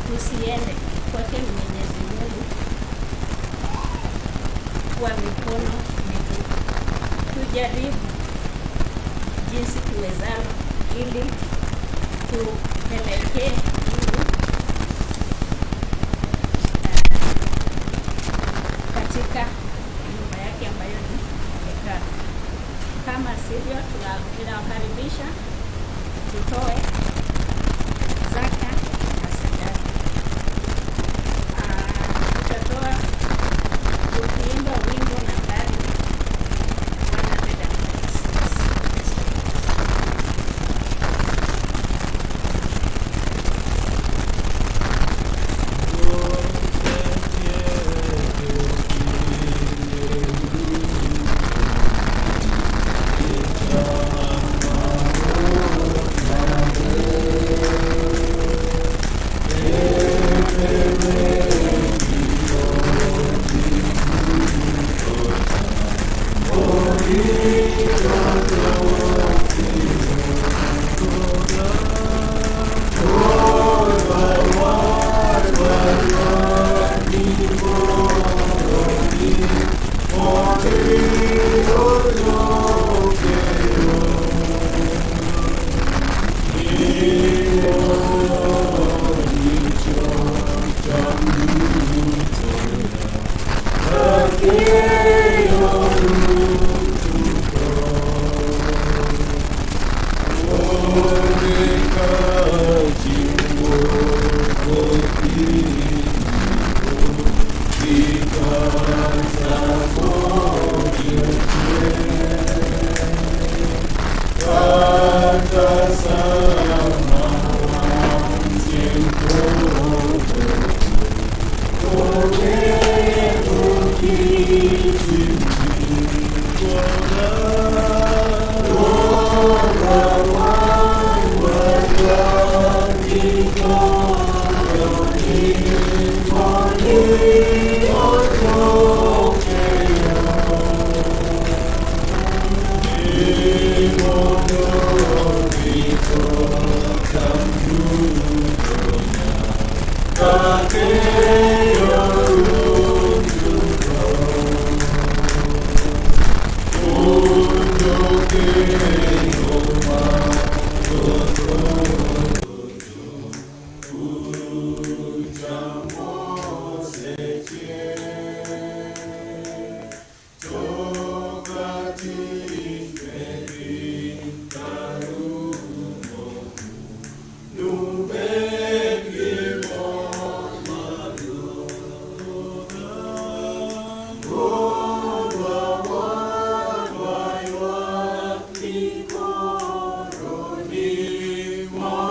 Tusiende kwake Mwenyezi Mungu kwa mikono mitupu. Tujaribu jinsi tuwezalo ili tupelekee Mungu katika nyumba yake ambayo ni hekalu. Kama sivyo, tunawakaribisha tutoe zaka na sadaka. Tutatoa tukiimba wimbo nambari 我。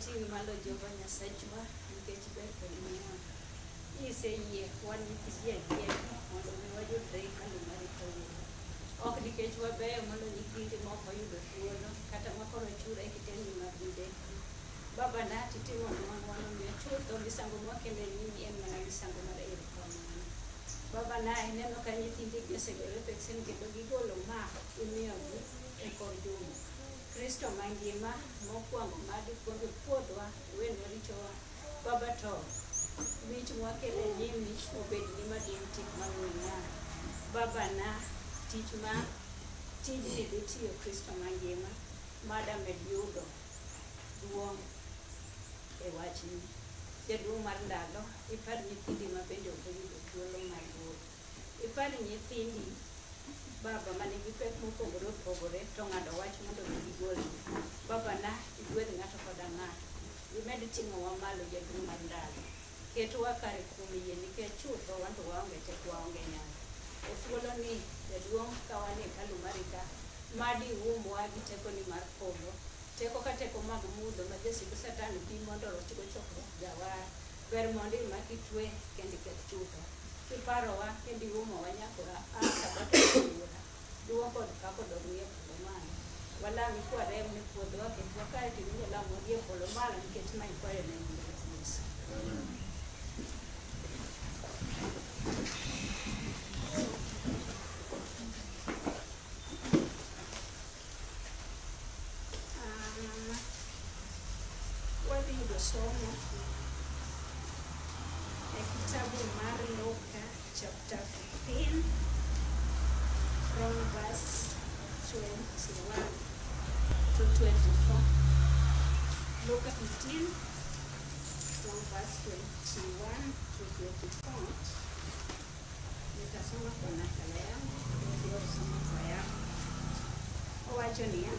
wating'i malo Jehova Nyasachwa nikech ber kod ng'uono. Iseyie wan nyithi ji adier mondo mi wayudre e hekalu mari kawuono. Ok nikech wabeyo mondo nyithindi mok oyudo thuolo kata makoro chura e kitendi mag midekre. Baba na titimon wano miyo chutho misango mwakelo e nyimi en mana misango mar erokamano. Baba na ineno ka nyithindigi osegore peksen kendo gigolo ma imiyogi e kor juma. Kristo mangima mokwongo madikwongo puodhwa wenwa richowa. Baba to mich mwakelo e nyimi obed ni madin tik mang'we ng'ar. Baba na tijni dhi tiyo Kristo mangima madamed yudo duong' e wachni. Jaduong' mar ndalo, ipar nyithindi ma bende ok oyudo thuolo mar wuoth. Ipar nyithindi Baba manigi pek mopogore opogore to ng'ado wach mondo gigolni. Baba na igwedh ng'ato koda ng'ato. Imed ting'owa malo jaduong' mar ndalo. Ketwa kare kuom yie nikech chutho wan to waonge teko waonge nyalo. E thuolo ni jaduong' ka wan e hekalu mari ka, madi umwa gi tekoni mar polo. Teko ka teko mag mudho ma jasigu Satan pimo mondo rochgo chokruok jawar. Ber mondo imaki twe kendo iketh chutho. Kiparowa kendo iumowa nyakora sabato kawuono. Duong' kod pak odogni e polo malo. Walami kwarem ne puodhowa kendo wakae tiwinjo lamo gi e polo malo nikech ma ikwayo ne nying Yesu. Wadhi yudo somo e kitabu mar Luka chapter 15 from verse 21 to 24. Luka 15 from verse 21 to 24. Nitasoma kwa nakala yangu, ndio soma kwa yangu. Owacho niya,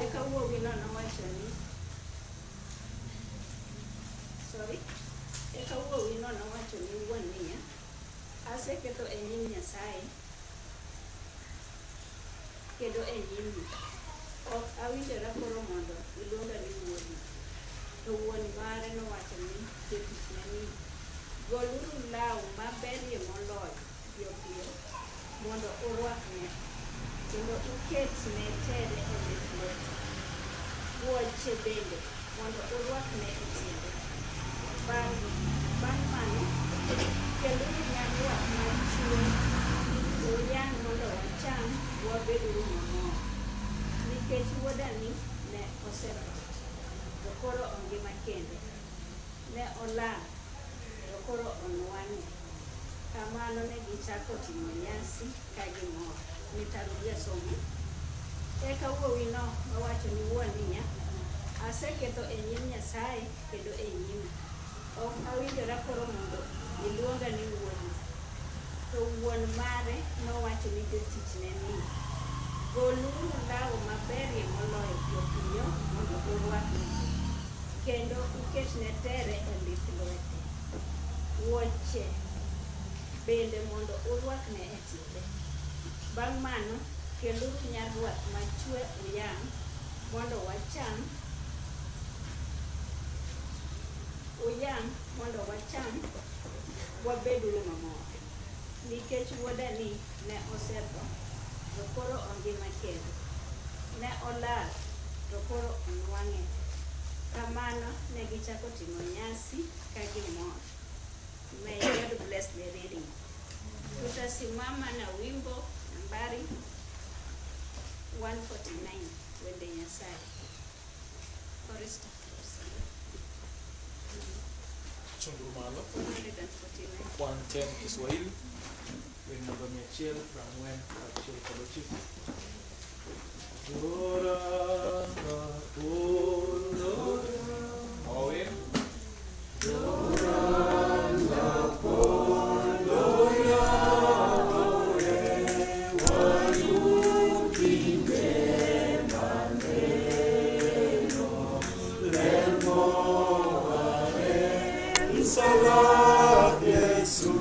eka wuowino nowacho ni eka wuowino nowacho ni wuon niya, aseketho e nyim Nyasaye kendo e nyimi. Ok awinjora koro mondo iluonga ni wuodi. To wuon mare nowacho ni jotichne ni, goluru law maberie moloyo piyo piyo mondo urwakne kendo uketne tere e lith lwete. Wuoche bende mondo urwakne e tiende. Bang' mano, keluru nyarwat machwe uyang' mondo wacham wabeduru mamor. Nikech wuodani ne osetho, to koro ongima kendo. Ne olal, to koro onwang'e. Kamano ne gichako timo nyasi ka gimor. Nitarudia somo. Eka wuowino nowacho ni wuon niya, aseketho e nyim Nyasaye kendo e nyimi. Ok awinjora koro mondo iluonga ni wuodi. To wuon mare nowacho ni jotichne ni, goluru law maberie moloyo piyo piyo mondo urwakne kendo uketne tere e lith lwete. Wuoche bende mondo urwakne e tiende. Bang' mano, keluru nyarwath machwe uyang' mondo wacham wabeduru mamor. Nikech wuodani ne osetho, to koro ongima kendo. Ne olal, to koro onwang'e. Kamano ne gichako timo nyasi ka gimor. May God bless the reading. Tutasimama na wimbo nambari 149, Wende Nyasaye. Chorister. Chunguru malo 149. 110 Kiswahili wende namba 140 kaachiel kod 9. Owe Yesu,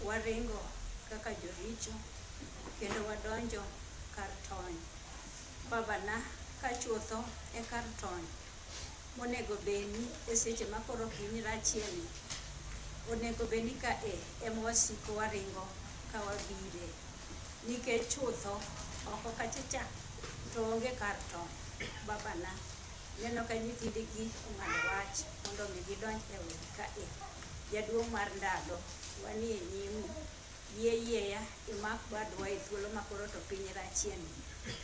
Waringo kaka joricho kendo wadonjo kar tony. Babana kachutho e kar tony monego beni e seche makoro piny rachieni, onego beni ka ema wasiko waringo ka wabire, nikech chutho oko kachacha to onge kar tony. Babana neno ka nyithindegi ong'ado wach mondo mi gidonj e odi ka jaduong' mar ndalo wanie nyimi, yieya imak badwa e thuolo makoro to piny rachieni.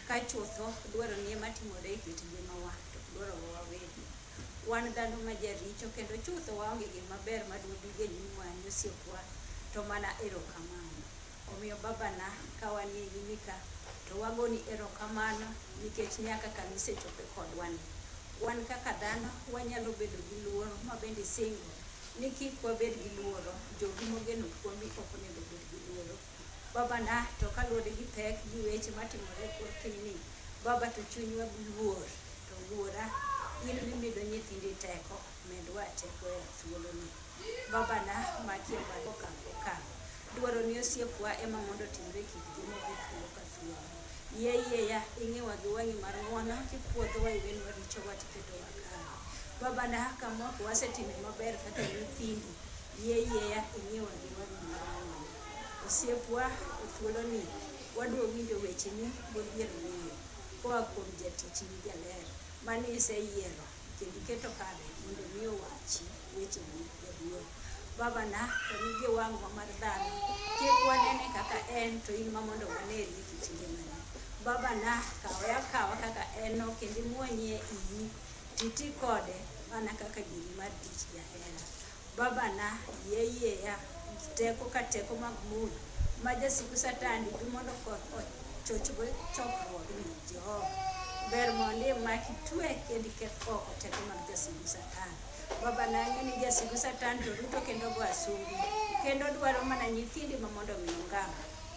Ka chutho dwaro ni ema timore e kit ngimawa to dwaro wawegi. Wan dhano ma jaricho kendo chutho waonge gima ber madwabige nyimwa osiepwa to mana erokamano. Omiyo babana ka wanie nyimi ka to wagoni erokamano nikech nyaka kanisa chope kodwa ni. Wan kaka dhano wanyalo bedo gi luoro ma bende singo ni kik wabed gi luoro, jogi mogeno kuomi ok onego bed gi luoro. Babana to kaluwore gi pek gi weche matimore e kor pinyni, baba to chunywa luor, to luora in mimido nyithindi teko, medwa teko e thuoloni. Babana makia bado okang', dwaro ni osiepwa ema mondo timre kik gimoro thuolo ka thuolo. Yieya ing'ewa gi wang'i mar ng'wono, kipuodhowa iwenwa richowa tiketowa kare. Babana kama ok wasetimo maber kaka nyithindi, yieya ing'ewa gi wang'i mar ng'wono. Osiepwa e thuoloni wadwa winjo wecheni modhiero ng'eyo koa kuom jatichni jaler mane iseyiero kendo iketo kare mondo mi owachi wecheni jaduong'. Babana to nigi wang'wa mar dhano, kik wanene kaka en to in ma mondo waneri e kit ngimani. Babana kawe akawa kaka en no kendo imuonye iyi titi kode mana kaka giri mar tich jahera. Babana yieya teko ka teko mag mul ma jasigu satandi gi mondo chochgo chokruogni Jehova ber mondo imaki twe kendo iketh oko teko mag jasigu satan. Babana ang'e ni jasigu satan to rito kendo go asumbi kendo dwaro mana nyithindi ma mondo mi ongam.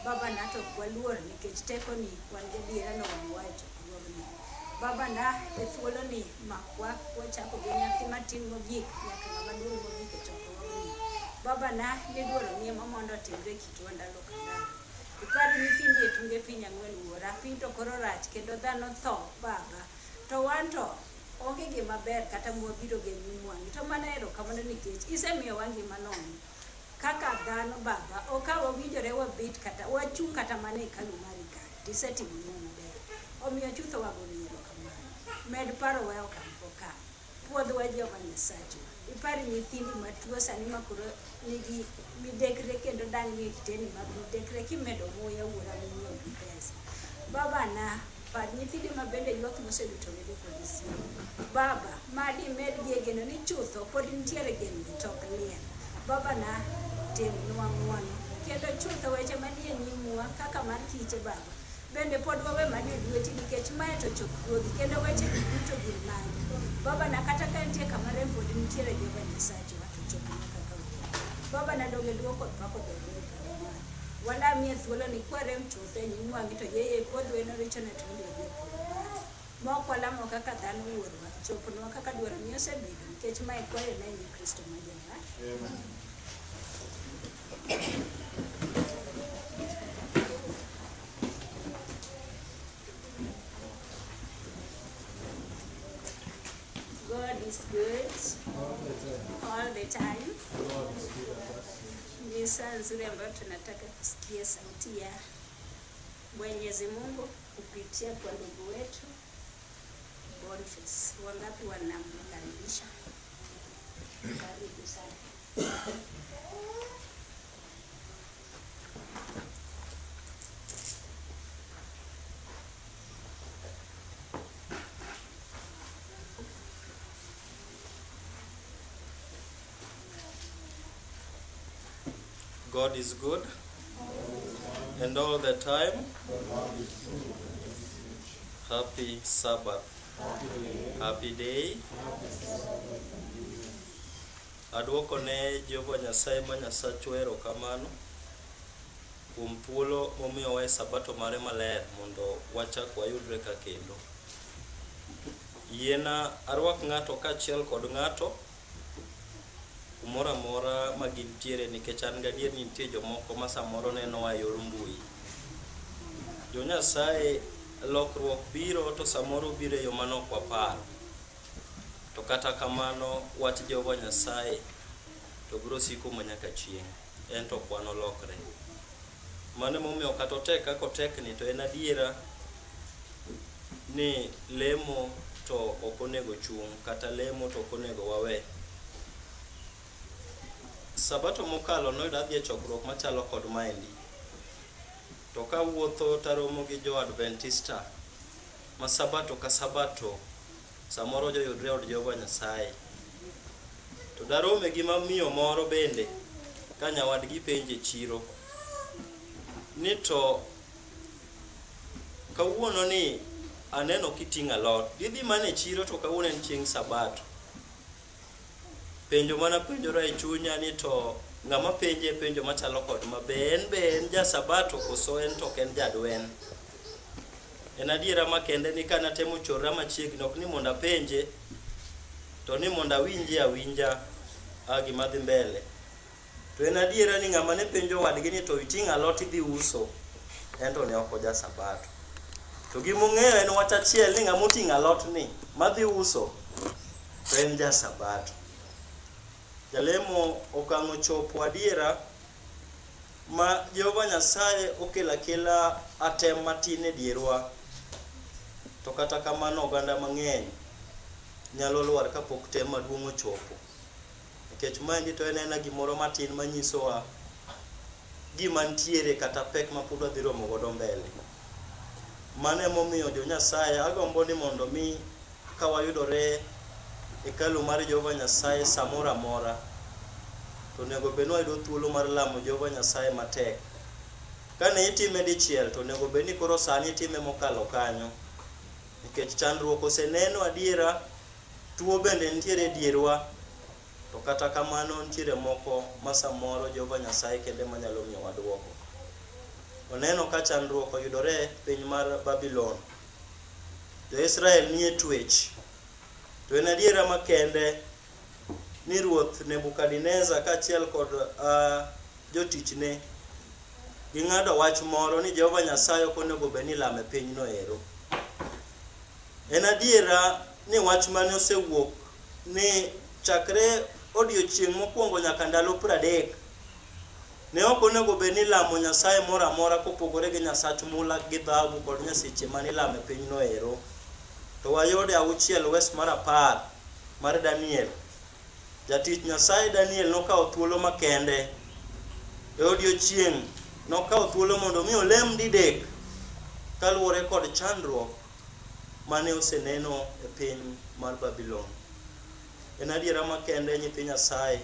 Babana to waluor nikech tekoni wan gadiera no wang'wa e chokruogni. Babana e thuoloni makwa wachako gi nyathi matin mogik nyaka ng'ama duong' mogik e chokruogni. Baba na nidwaro ng'ima mondo timre kitwa ndalo ka ndalo. Iparo nyithindi e tunge piny ang'wen wuora, piny to koro rach kendo dhano tho baba. To wan to onge gima ber kata mwabiro geng'u wang'i. To mana erokamano nikech isemiyowa ngima nono. Kaka dhano baba, okawa winjore wabet kata wachung' kata mana e hekalu mari ka. Tisetimo maber. Omiyo chutho wagoni erokamano. Med paro wa okampo ka. Puodhwa Jehova Nyasachwa. Ipari nyithindi matuo sani makoro nigi midekre kendo dang' nie kiteni mag midekre kimedo muya wuora minyiew gi pesa. Baba na par nyithindi mabende ywak mosedutore gi polisi. Baba, madi med gi geno ni chutho pod nitiere geno gi tok liel. Baba na timnwa ng'wono kendo chutho weche manie nyimwa kaka mar kiche baba. Bende pod wawe manie lweti nikech mae to chop ruodhi kendo weche duto gin magi. Baba na kata ka nitie kama rem pod nitiere Jehova Nyasachwa to chop nyaka kawuono. Baba na donge duoko pako donge kamano. Wala mie thuolo ni kwarem chutho e nyim wang'i to yeye podweno richo na tunde gi. Mok walamo kaka dhano wuorwa, chopnwa kaka dwaro ni osebedo nikech mae kwayo na ni Kristo ma Jehova. Amen. God is good all the time. Ni saa nzuri ambayo tunataka kusikia sauti ya Mwenyezi Mungu kupitia kwa ndugu wetu Boniface. Wangapi wanamkaribisha? Karibu sana. God is good, and all the time. Happy Sabbath. Happy day. Adwoko ne Jehova Nyasaye ma Nyasachwa erokamano kuom thuolo momiyowa e sabato mare maler mondo wachak wayudre ka kendo. Yiena arwak ng'ato kaachiel kod ng'ato kumoro amora ma gintiere nikech an gadier ni nitie jomoko ma samoro nenowa e yor mbui. Jo Nyasaye lokruok biro to samoro biro e yo manok waparo. To kata kamano wach Jehova Nyasaye to biro siko manyaka chieng'. En to kwan olokre. Mano momiyo kata otek kako tekni to en adiera ni lemo to ok onego chung' kata lemo to ok onego wawe. Sabato mokalo noyudo adhi e chokruok machalo kod maendi. To kawuotho taromo gi jo Adventista ma sabato ka sabato samoro joyudre od Jehova Nyasaye. To darome gi mamiyo moro bende ka nyawadgi penje chiro ni to kawuono ni aneno kiting'a lot. Idhi mane chiro to kawuono en chieng' sabato. Penjo mana penjora e chunya ni to ng'ama penje penjo machalo kod ma be en ja sabato koso en to ken jadwen. En adiera makende ni kana temo chora machiegni ok ni monda penje to ni monda awinja gima dhi mbele. To en adiera ni ng'ama ne penjo wadgi ni to iting'a lot idhi uso en to ne ok ja sabato. To gimong'eyo en wach achiel ni ng'ama oting'a lot ni madhi uso to en ja sabato. Jalemo okang'o chopo adiera ma Jehova Nyasaye okelo akela atem matin e dierwa. To kata kamano oganda mang'eny nyalo lwar kapok tem maduong' ochopo. Nikech maendi to en gimoro matin manyisowa gima ntiere kata pek ma pod wadhi romo godo mbele. Mano emomiyo jo Nyasaye agombo ni mondo mi ka wayudore hekalu mar Jehova Nyasaye samoro amora to nego bedni wayudo thuolo mar lamo Jehova Nyasaye matek. Kane itime dichiel to nego bedni koro sani itime mokalo kanyo. Nikech chandruok oseneno adiera, tuo bende nitiere dierwa. To kata kamano nitiere moko ma samoro Jehova Nyasaye kende manyalo miyo wadwoko. Oneno ka chandruok oyudore piny mar Babylon. Jo Israel nie twech. To en adiera makende ni ruoth Nebukadneza kaachiel kod jotichne ging'ado wach moro ni Jehova Nyasaye ok onego bed ni lame pinyno ero. En adiera ni wach mane osewuok ni chakre odiochieng' mokwongo nyaka ndalo 30 ne ok onego bed ni lamo Nyasaye moro amora kopogore gi Nyasach mula gi dhahabu kod nyasiche mane lame pinyno ero. To wayude 6 wes mar 10 mar Daniel. Jatich Nyasaye Daniel nokawo thuolo makende e odiochieng' nokawo thuolo mondo mi olem didek kaluwore kod chandruok mane oseneno e piny mar Babylon. En adiera makende nyithi Nyasaye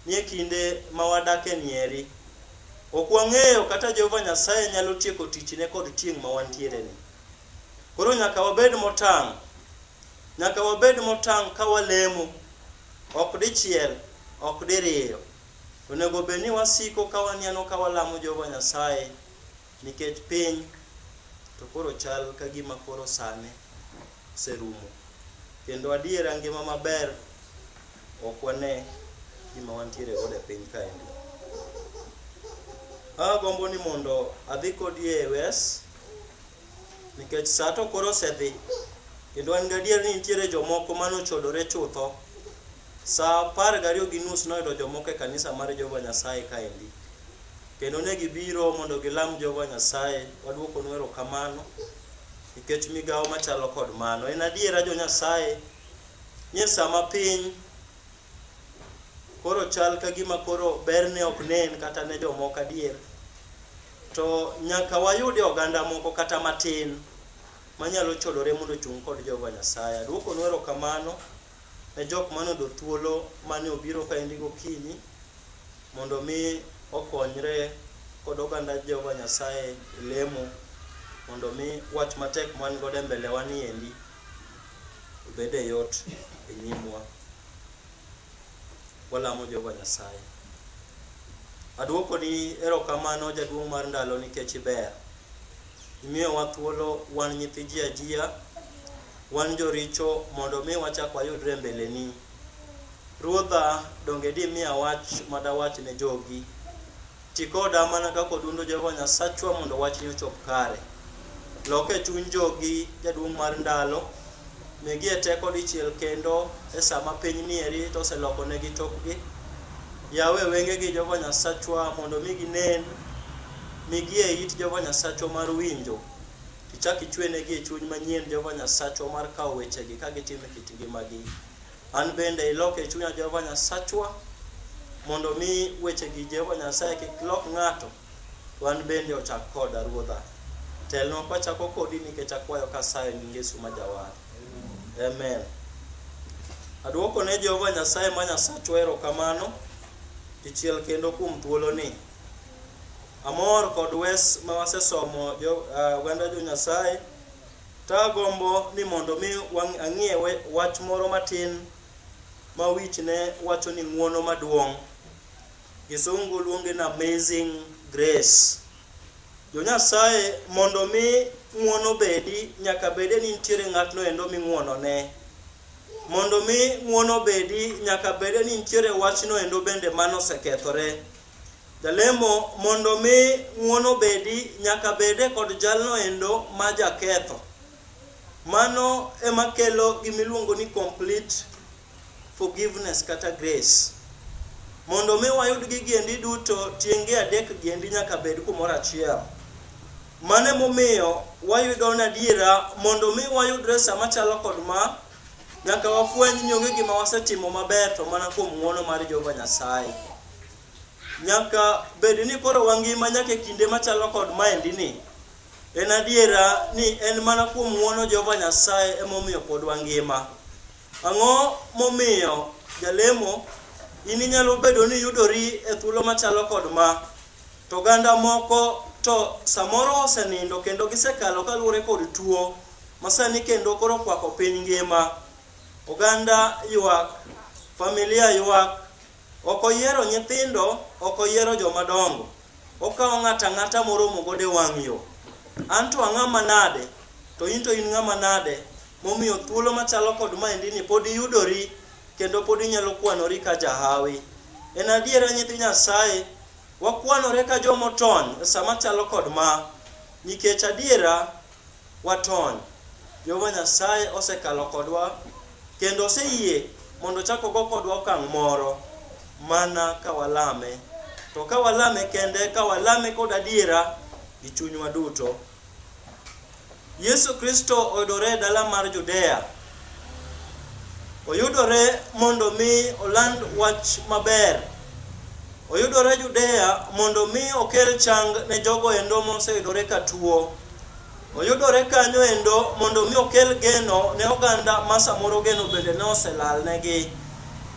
nie kinde ma wadake nieri ok wang'eyo kata Jehova Nyasaye nyalo tieko tichne kod tieng' ma wantiere ni. Koro nyaka wabed motang' ka walemo ok dichiel ok diriyo. Onego bed ni wasiko ka waniano ka walamo Jehova Nyasaye nikech piny to koro chal ka gima koro sane serumo. Kendo adiera ngima maber ok wane gima wantiere godo e piny kaendi. Agombo ni mondo adhi kodi e wes nikech sa to koro osedhi kendo an gadier ni nitiere jomoko manochodore chutho. Sa 12:30 noyudo jomoko e kanisa mar Jehova Nyasaye kaendi kendo ne gibiro mondo gilam Jehova Nyasaye. Waduoko nwero kamano nikech migawo machalo kod mano. En adiera jo Nyasaye nye sama piny koro chal ka gima koro berne ok nen kata ne jomoko adier, to nyaka wayude oganda moko kata matin manyalo chodore mondo chung' kod Jehova Nyasaye. Aduoko nwero kamano ne jok manodo thuolo mane obiro kaendi gokinyi mondo mi okonyre kod oganda Jehova Nyasaye lemo mondo mi wach matek man godo mbele wani endi obede yot e nyimwa. Walamo Jehova Nyasaye. Aduoko ni erokamano jaduong' mar ndalo nikech iber. Imiyo wa thuolo wan nyithi ji ajia, wan joricho mondo mi wachak wayudre mbeleni. Ruodha donge di miya wach madawach ne jogi. Tikoda mana kaka odundo Jehova Nyasachwa mondo wachni ochop kare. Loke chuny jogi jaduong' mar ndalo. Migie teko dichiel kendo e sama piny nieri to oseloko negi tokgi. Yawe wengegi Jehova Nyasachwa mondo mi ginen, migie it Jehova Nyasachwa mar winjo. Ichak ichwenegi e chuny manyien Jehova Nyasachwa mar kawo wechegi ka gitimo e kit ngimagi. An bende iloke chunya Jehova Nyasachwa mondo mi wechegi Jehova Nyasaye kik lok ng'ato, wan bende ochak koda Ruodha. Telno kwachako kodi nikech akwayo kasayo nying Yesu ma jawar. Amen. Aduoko ne Jehova Nyasaye ma Nyasachwa erokamano dichiel kendo kuom thuolo ni. Amor kod wes ma wasesomo wenda jo Nyasaye. Tagombo ni mondo mi ang'iewe wach moro matin ma wich ne wacho ni ng'uono maduong'. Kisungu luonge na amazing grace. Jo Nyasaye mondo mi ng'uono bedi nyaka bede ni nitiere ng'atno endo mi ng'uono ne. Mondo mi ng'uono bedi nyaka bede ni nitiere wachno endo bende mano sekethore. Jalemo mondo mi ng'uono bedi nyaka bede kod jalno endo ma jaketho. Mano ema kelo gimiluongo ni complete forgiveness kata grace. Mondo mi wayud gigiendi duto tienge 3 giendi nyaka bed kumoro achiel. Mane momiyo wayudo nadiera mondo mi wayudre sama chalo kod ma nyaka wafweny nyonge gima wasetimo maber to mana kuom ng'uono mar Jehova Nyasaye. Nyaka bed ni koro wangima nyaka kinde machalo kod maendi ni. En adiera ni en mana kuom ng'uono Jehova Nyasaye emomiyo pod wangima. Ang'o momiyo jalemo ini nyalo bedo ni yudori e thuolo machalo kod ma to ganda moko to samoro osenindo kendo gisekalo kaluwore kod tuo masani kendo koro kwako piny ngima. Oganda ywak, familia ywak, okoyiero nyithindo, okoyiero jomadongo. Okawo ng'ata moromo gode wang' yo. Anto ang'ama nade, to into in ng'ama nade, momiyo thuolo machalo kod maendi ni pod yudori kendo pod inyalo kwanori ka jahawi. En adiera nyithi Nyasaye, wakwanore ka jomotony sama chalo kod ma, nikech adiera watony. Jehova Nyasaye osekalo kodwa kendo oseyie mondo chako go kodwa okang' moro mana ka walame. To ka walame kende, ka walame kod adiera gi chunywa duto. Yesu Kristo oyudore e dala mar Judea. Oyudore mondo mi oland wach maber. Oyudore Judea mondo mi okel chang ne jogo endo moseyudore ka tuo. Oyudore kanyo endo mondo mi okel geno ne oganda ma samoro geno bende ne oselal negi.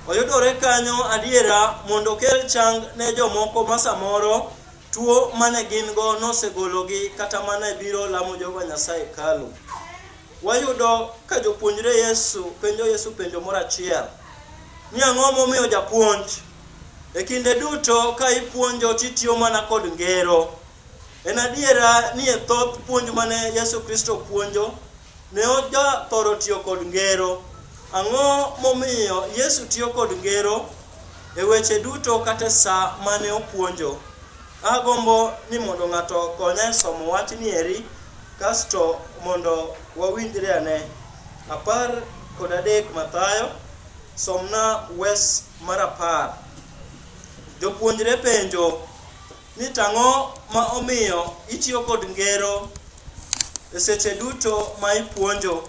Oyudore kanyo adiera mondo okel chang ne jomoko ma samoro tuo mane gin go nosegologi kata mane biro lamo Jehova Nyasaye kalu. Wayudo ka jopuonjre Yesu penjo Yesu penjo moro achiel. Ni ang'o momiyo japuonj e kinde duto ka ipuonjo titiyo mana kod ngero? En adiera ni e thoth puonj mane Yesu Kristo puonjo ne oja thoro tiyo kod ngero. Ang'o momiyo Yesu tiyo kod ngero e weche duto kata sa mane opuonjo? Agombo ni mondo ng'ato konya e somo wach ni eri, kasto mondo wawinjre ane. 13 Mathayo, somna wes mar 10. Jopuonjre penjo ni tang'o ma omiyo itiyo kod ngero e seche duto ma ipuonjo.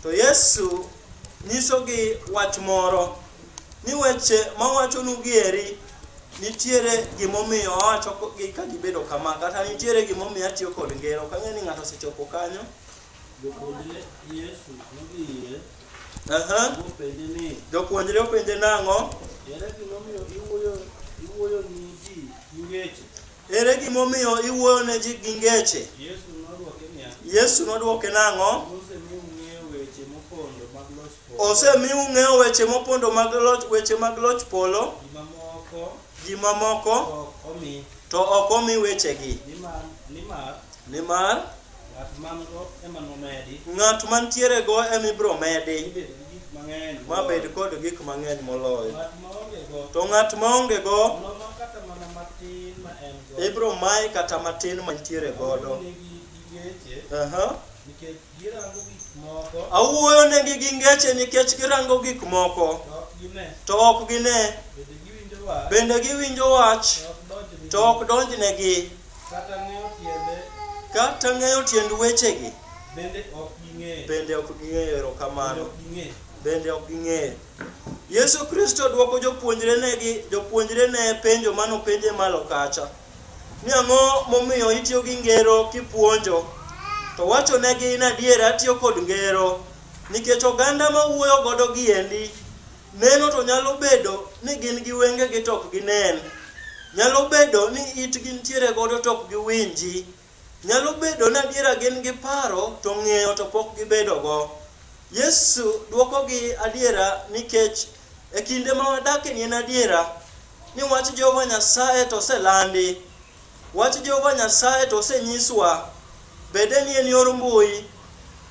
To Yesu nyisogi wach moro ni weche mawachonu gieri nitiere gimomiyo awacho gi ka gibedo kama, kata nitiere gimomiyo atiyo kod ngero. Kang'e ni ng'ato osechopo kanyo. Yesu nogie. Jopuonjre openje nang'o? Ere gimomiyo iwuoyo ni ji gi ngeche? Ere gimomiyo iwuoyo ne ji gi ngeche? Yesu nodwoke nang'o? Osemiu ng'eyo weche mopondo mag loch polo. Gima moko to ok omi wechegi. Nimar ng'at mantiere go emibro medi mabed kod gik mang'eny moloyo. To ng'at maonge go ibro mai kata matin mantiere godo. Awuoyo negi gi ngeche nikech girango gik moko to ok gine. Bende giwinjo wach to ok donjnegi. Kata ng'eyo tiend wechegi bende ok ging'eyo. Erokamano. Bende ok ging'eyo. Yesu Kristo dwoko jopuonjre ne penjo manopenje malo kacha. Ni ang'o momiyo itiyo gi ngero kipuonjo? To wacho negi in adiera tiyo kod ngero nikech oganda ma wuoyo godo giendi neno to nyalo bedo ni gin gi wengegi to ok ginen. Nyalo bedo ni itgi nitiere godo to ok giwinji. Nyalo bedo ni adiera gin gi paro to ng'eyo to pok gibedo go. Yesu dwoko gi adiera nikech e kinde ma wadake ni en adiera ni wach Jehova Nyasaye to oselandi. Wach Jehova Nyasaye to osenyiswa. Bede ni en yor mbui,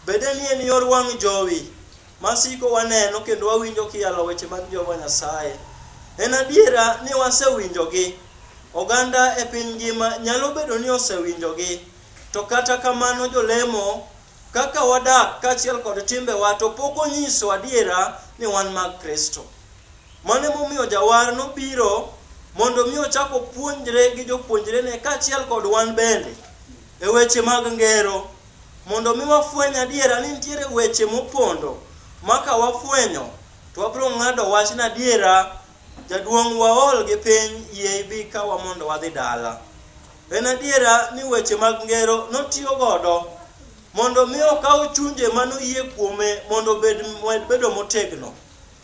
bede ni en yor wang' jowi, masiko waneno kendo wawinjo kiyalo weche mag Jehova Nyasaye. En adiera ni wasewinjogi. Oganda e piny ngima nyalo bedo ni osewinjogi. To kata kamano jolemo kaka wadak kaachiel kod timbewa to pok onyiso adiera ni wan mag Kristo. Mane momiyo jawar nobiro mondo mi ochako puonjre gi jopuonjrene kaachiel kod wan bende e weche mag ngero, mondo mi wafweny adiera ni nitiere weche mopondo maka wafwenyo to wabro ng'ado wach na adiera. Jaduong' waol gi piny yie ibi kawa mondo wadhi dala. En adiera ni weche mag ngero notiyo godo mondo mi okaw chunje manoyie kuome mondo bedo motegno.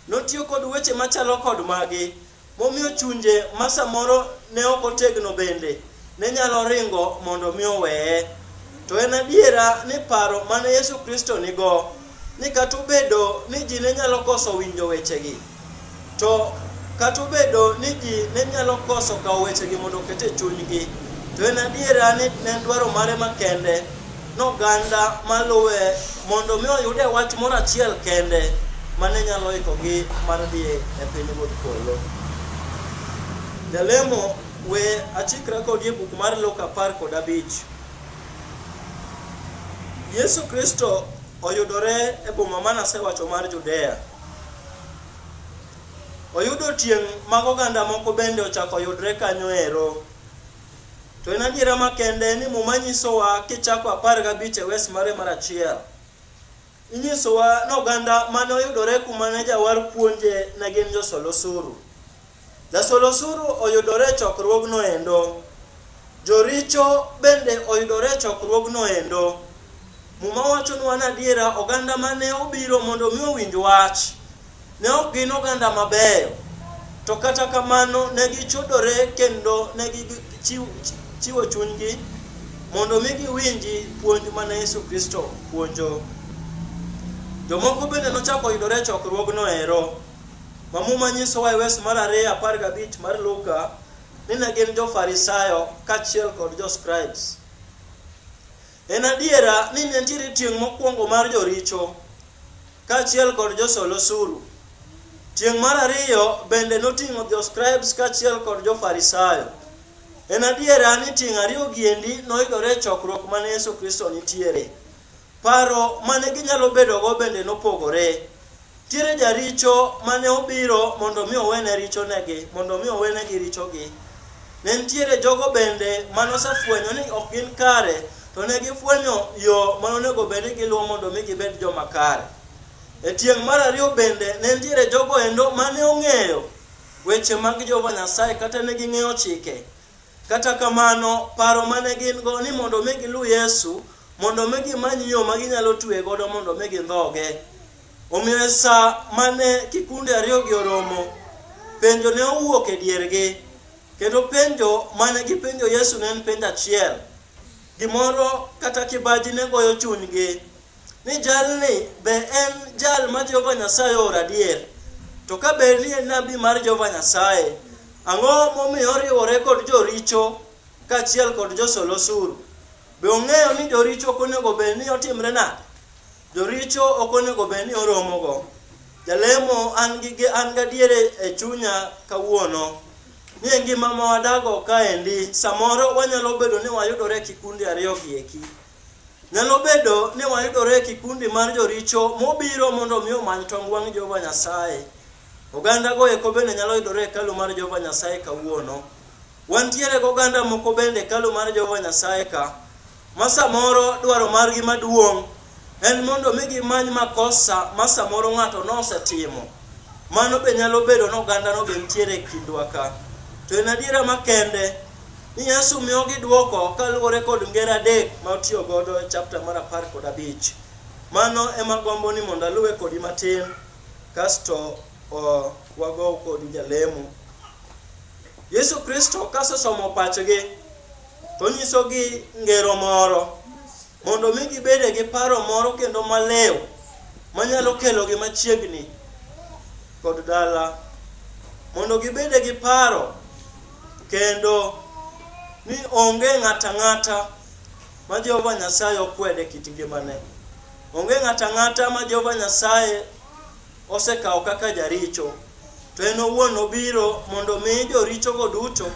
Notiyo kod weche machalo kod magi momiyo chunje ma samoro ne ok otegno bende ne nyalo ringo mondo mi oweye. To en adiera ni paro mane Yesu Kristo nigo ni kata obedo ni ji ne nyalo koso winjo wechegi, to kata obedo ni ji ne nyalo koso kawo wechegi mondo oket e chunygi, to en adiera ni ne dwaro mare makende noganda maluwe mondo mi oyude wach moro achiel kende mane nyalo ikogi mar dhi e piny wuod polo. Jalemo we achikra kodi e buk mar Luka 10:5. Yesu Kristo oyudore e boma manasewacho mar Judea. Oyudo tieng' mag oganda moko bende ochako yudre kanyo ero. To en adiera makende ni muma nyisowa kichako 15 e wes mare mar 1. Inyisowa ni oganda mane oyudore kuma ne jawar puonje ne gin josol osuru. Jasol osuru oyudore e chokruogno endo. Joricho bende oyudore e chokruogno endo. Muma wachonwa ni adiera oganda mane obiro mondo mi owinj wach ne ok gin oganda mabeyo. To kata kamano ne gichodore kendo ne gichiwo chunygi mondo mi giwinji puonj mane Yesu Kristo puonjo. Jomoko bende nochako yudore e chokruogno ero. Muma nyisowa e wes mar 2:15 mar Luka ni ne gin jo-Farisayo kaachiel kod jo-Scribes. En adiera ni nitiere tieng' mokwongo mar joricho kaachiel kod josol osuru. Tieng' mar 2 bende noting'o jo-Scribes kaachiel kod jo-Farisayo. En adiera ni tieng' ariyo giendi noyudore e chokruok mane Yesu Kristo nitiere. Paro mane ginyalo bedogo bende nopogore. Tiere jaricho mane obiro mondo mi owene richonegi, mondo mi owenegi richogi. Ne nitiere jogo bende manosefwenyo ni ok gin kare, to ne gifwenyo yo manonego bed ni giluwo mondo mi gibed joma kare. E tieng' mar 2 bende ne nitiere jogo endo mane ong'eyo weche mag Jehova Nyasaye kata ne ging'eyo chike. Kata kamano paro mane gin go ni mondo mi gilu Yesu, mondo mi gimany yo ma ginyalo twe godo mondo mi gindhoge. Omiyo e sa mane kikunde ariyo gi oromo, penjo ne owuok e diergi. Kendo penjo mane gipenjo Yesu ne en penjo achiel. Gimoro kata kibaji ne goyo chunygi ni jalni be en jal ma Jehova Nyasaye ora adier. To ka ber ni en nabi mar Jehova Nyasaye, ang'o momiyo oriwore kod joricho kaachiel kod josol osuru? Be ong'eyo ni joricho ok onego bed ni otimre nade? Joricho ok onego bed ni oromogo. Jalemo an gadiere e chunya kawuono ni e ngima ma wadago kaendi, samoro wanyalo bedo ni wayudore e kikundi ariyo gi eki. Nyalo bedo ni wayudore e kikundi mar joricho mobiro mondo mi omany tong wang' Jehova Nyasaye. Oganda go eko bende nyalo yudore e hekalu mar Jehova Nyasaye kawuono. Wantiere go oganda moko bende e hekalu mar Jehova Nyasaye ka, ma samoro dwaro margi maduong' en mondo mi gimany makosa ma samoro ng'ato nosetimo. Mano be nyalo bedo ni oganda no be nitiere e kindwa ka. To en adiera makende ni Yesu miyogi dwoko kaluwore kod ngero 3 ma otiyo godo e chapter mar 15. Mano ema gombo ni mondo aluwe kodi matin, kasto wago kodi jalemo. Yesu Kristo kasesomo pachgi to nyisogi ngero moro mondo mi gibede gi paro moro kendo malew manyalo kelogi machiegni kod dala. Mondo gibede gi paro kendo ni onge ng'ata ng'ata ma Jehova Nyasaye okwede kit ngimane. Onge ng'ata ng'ata ma Jehova Nyasaye osekawo kaka jaricho. To en owuon obiro mondo mi joricho go duto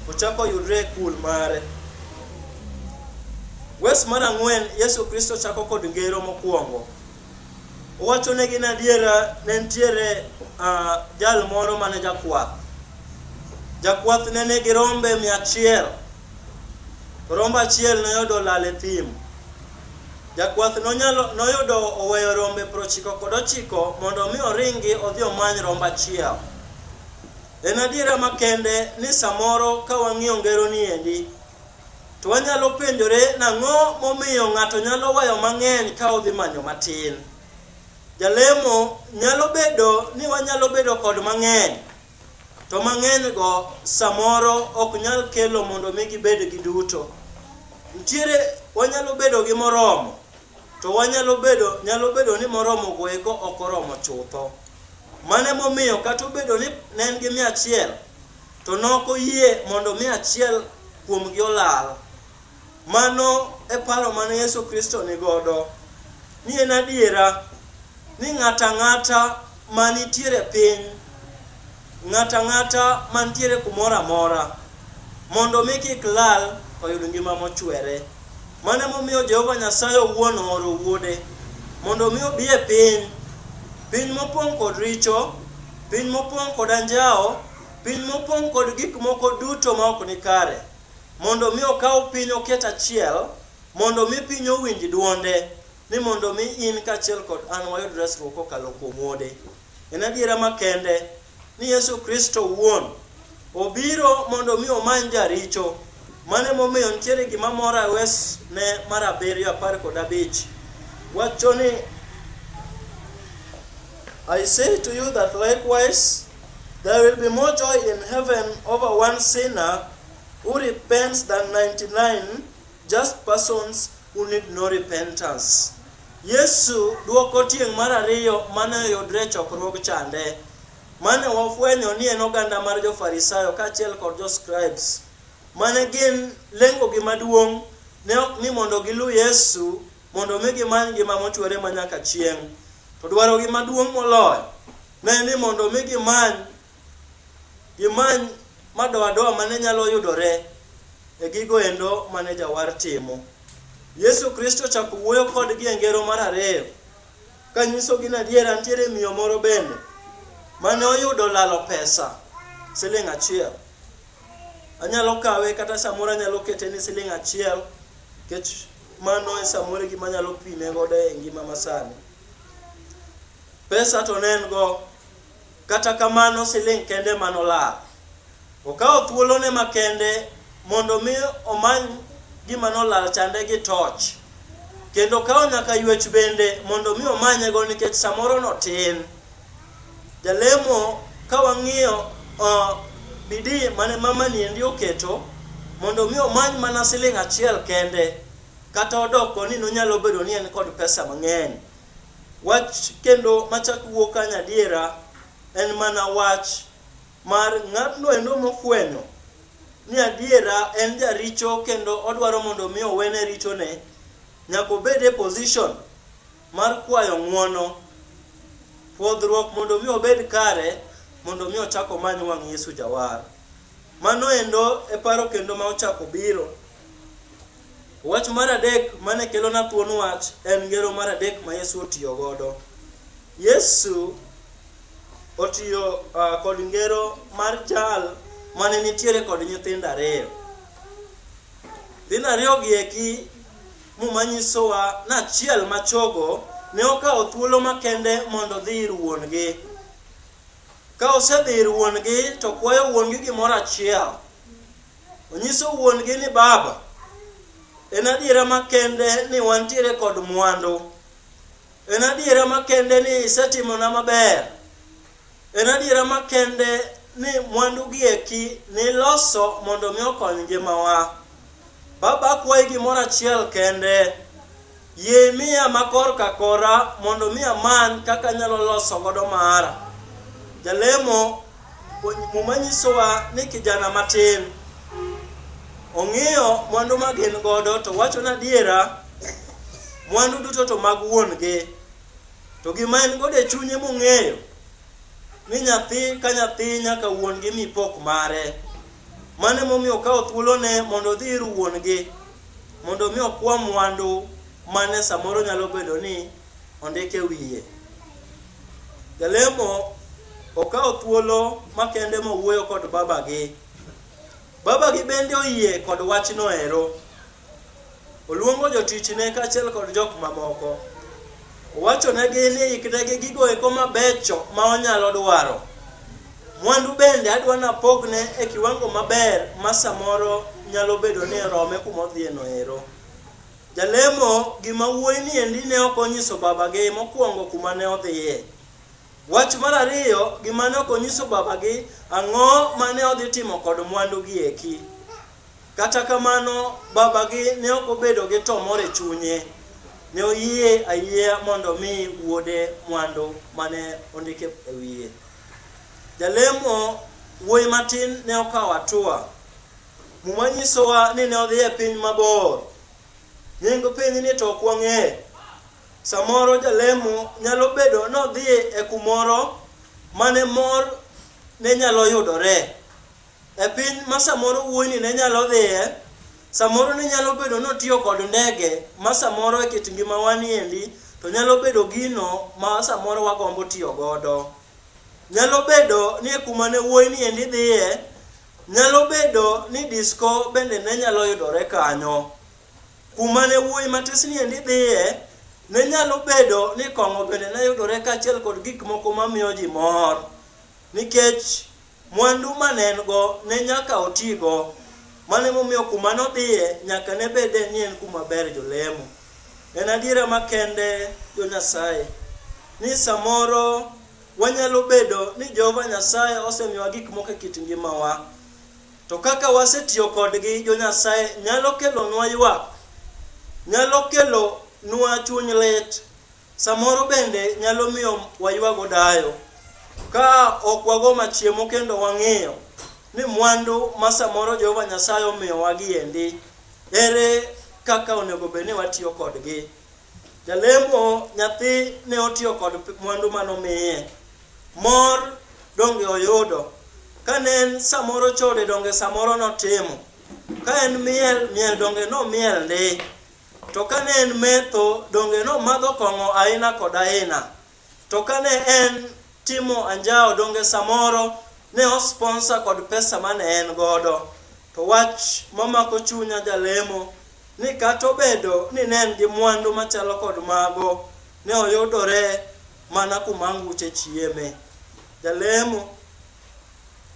ochako yudre e kul mare. Wes mar 4 Yesu Kristo chako kod ngero mokwongo. Owacho ne gin adiera ne nitiere jal moro mane jakwath. Jakwath ne nigi rombe 100. Romba achiel noyudo lal e thim. Jakwath noyudo oweyo rombe 99 mondo mi oringi odhi omany romba achiel. En adiera makende ni samoro ka wang'iyo ngero ni endi, to wanyalo penjore nang'o momiyo ng'ato nyalo wayo mang'eny ka odhi manyo matin. Jalemo nyalo bedo ni wanyalo bedo kod mang'eny, to mang'eny go samoro ok nyal kelo mondo mi gibed gi duto. Nitiere wanyalo bedo gi moromo, to nyalo bedo ni moromo go eko ok oromo chutho. Mane momiyo kata obedo ni ne en gi 100 to noko yie mondo 100 kuom gi olal. Mano e paro mane Yesu Kristo ni godo. Ni en adiera ni ng'ata ng'ata manitiere piny, ng'ata ng'ata mantiere kumora mora, mondo mi kik lal oyud ngima mochwere. Mane momiyo Jehova Nyasaye owuon oro wuode mondo mi obi e piny mopong' kod richo, piny mopong' kod anjao, piny mopong' kod gik moko duto ma ok ni kare, mondo mi okaw piny oket achiel, mondo mi piny owinj duonde, ni mondo mi in kaachiel kod an wayud resruok kokalo kuom wuode. En adiera makende ni Yesu Kristo owuon obiro mondo mi omany jaricho. Mane momiyo nitiere gima mora e Wes ne mar 7:15 wacho ni, I say to you that likewise there will be more joy in heaven over one sinner who repents than 99 just persons who need no repentance. Yesu duoko tieng' mar ariyo mane oyudre chokruok chande, mane wafwenyo ni en oganda mar jo-Farisayo kaachiel kod jo-scribes, mane gin lengogi maduong' ne ok ni mondo gilu Yesu mondo mi gimany gima mochwere manyaka chieng', to dwarogi maduong' moloyo ne ni mondo mi gimany madoadoa mane nyalo yudore e gigo endo mane jawar timo. Yesu Kristo chako wuoyo kodgi e ngero mar ariyo kanyisogi ni adiera nitiere miyo moro bende mane oyudo lalo pesa siling' 1. Anyalo kawe kata samoro anyalo kete ni siling' 1 kech mano e samoro gima nyalo pime godo e ngima masani. Pesa to ne en go, kata kamano siling' kende manolal. Okawo thuolone makende mondo mi omany gima nolal chande gi toch, kendo okawo nyaka ywech bende mondo mi omanyego nikech samoro notin. Jalemo ka wang'iyo bidii mane mama ni endi oketo mondo mi omany mana siling' 1 kende, kata odoko ni nonyalo bedo ni en kod pesa mang'eny. Wach kendo machak wuok anyadiera en mana wach mar ng'atno endo mofwenyo ni adiera en jaricho kendo odwaro mondo mi owene richone, nyaka obed e position mar kwayo ng'uono, puodhruok mondo mi obed kare, mondo mi ochako omany wang' Yesu jawar. Mano endo e paro kendo ma ochako biro. Wach mar adek mane kelona thuon wach en ngero mar adek ma Yesu otiyo godo. Yesu otiyo kod ngero mar jal mane nitiere kod nyithindo 2. Nyithindo 2 gi eki manyisowa ni achiel machogo ne okawo thuolo makende mondo dhi ir wuongi. Ka osedhi ir wuongi to kwayo wuongi gimoro achiel. Onyiso wuongi ni baba, en adiera makende ni wantiere kod mwandu. En adiera makende ni isetimona maber. En adiera makende ni mwandu gi eki ni loso mondo mi okony ngimawa. Baba kwayo gimoro achiel kende, yie miya makor kakora mondo mi amany kaka nyalo loso godo mara. Jalemo manyisowa ni kijana matin ong'iyo mwandu ma gin godo, to wacho na adiera mwandu duto to mag wuongi, to gima en godo e chunye mong'eyo ni nyathi ka nyathi nyaka wuongi mi pok mare. Mane momiyo okawo thuolone mondo dhi ir wuongi mondo mi okwa mwandu mane samoro nyalo bedo ni ondike wiye. Jalemo okawo thuolo makende mowuoyo kod babagi. Babagi bende oyie kod wachno ero. Oluongo jotichne kaachiel kod jok mamoko. Owachonegi ni iknegi gigo eko mabecho ma onyalo dwaro. Mwandu bende adwa napogne e kiwango maber ma samoro nyalo bedo ni rome kumodhieno ero. Jalemo gima wuoyi ni endi ne ok onyiso babagi mokwongo kuma ne odhiye. Wach mar ariyo, gima ne ok onyiso babagi ang'o mane odhi timo kod mwandu gi eki. Kata kamano babagi ne ok obedo gi tomor e chunye. Ne oyie ayie mondo mi wuode mwandu mane ondike e wiye. Jalemo wuoyi matin ne okawo atua. Muma nyisowa ni ne odhi e piny mabor. Nying piny ni to ok wang'eyo. samoro jalemo nyalo bedo nodhi e kumoro mane mor ne nyalo yudore. E piny ma samoro wuoyni ne nyalo dhiye, samoro ne nyalo bedo notiyo kod ndege ma samoro e kit ngimawa niendi to nyalo bedo gino ma samoro wagombo tiyo godo. Nyalo bedo ni kuma ne wuoyni endi dhiye, nyalo bedo ni disco bende ne nyalo yudore kanyo. Kuma ne wuoyi matisni endi dhiye, ne nyalo bedo ni kong'o bende ne yudore kaachiel kod gik moko mamiyo ji mor. Nikech mwandu manengo ne nyaka otigo, mane momiyo kuma nodhiye nyaka ne bede ni en kuma ber jolemo. En adiera makende jo Nyasaye ni samoro wanyalo bedo ni Jehova Nyasaye osemiyowa gik moko e kit ngimawa, to kaka wasetiyo kodgi jo Nyasaye nyalo kelonwa ywak, nyalo kelonwa chuny lit, samoro bende nyalo miyo waywago dayo ka ok wago machiemo kendo wang'iyo ni mwandu ma samoro Jehova Nyasaye omiyowa giendi ere kaka onego bed ni watiyo kodgi. Jalemo nyathi ne otiyo kod mwandu manomiye, mor donge oyudo. Ka ne en samoro chode donge samoro notimo, ka en miel donge nomiel ndi, to ka ne en metho donge nomadho kong'o aina kod aina, to ka ne en timo anjao donge samoro ne osponsa kod pesa mane en godo. To wach mamako chunya jalemo ni kata obedo ni ne en gi mwandu machalo kod mago, ne oyudore mana kuma anguche chieme. Jalemo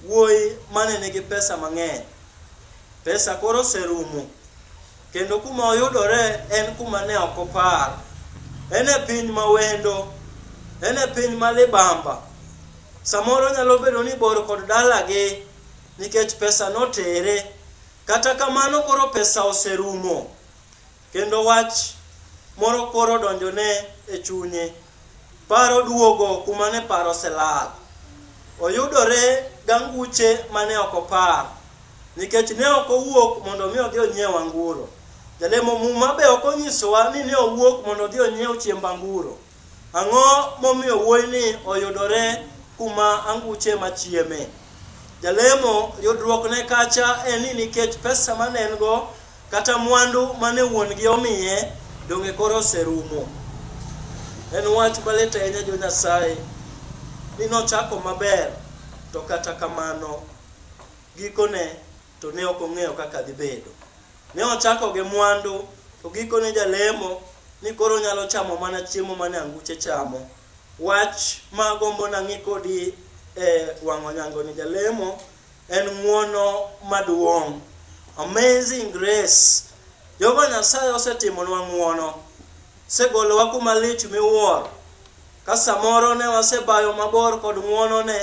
wuoyi mane nigi pesa mang'eny, pesa koro oserumo, kendo kuma oyudore en kuma ne ok opar. En e piny mawendo, en e piny malibamba. Samoro nyalo bedo ni bor kod dalagi nikech pesa notere. Kata kamano koro pesa oserumo, kendo wach moro koro donjone e chunye. Paro duogo kuma ne paro oselal. Oyudore ganguche mane ok opar, nikech ne ok owuok mondo mi odhi onyiew anguro. Jalemo muma be ok onyisowa ni ne owuok mondo odhi onyiew chiemb anguro. Ang'o momiyo wuoyni oyudore kuma anguche machieme? Jalemo yudruok ne kacha en ni nikech pesa mane en go kata mwandu mane wuon gi omiye donge koro oserumo. En wach malit ahinya jo Nyasaye ni nochako maber, to kata kamano gikone to ne ok ong'eyo kaka dhi bedo. Ne ochako gi mwandu, to gikone jalemo ni koro nyalo chamo mana chiemo mane anguche chamo. Wach magombo nang'i kodi e wang'o nyango ni jalemo en ng'uono maduong'. Amazing grace. Jehova Nyasaye osetimonwa ng'uono, segolowa kuma lich miwuoro. Ka samoro ne wasebayo mabor kod ng'uono ne,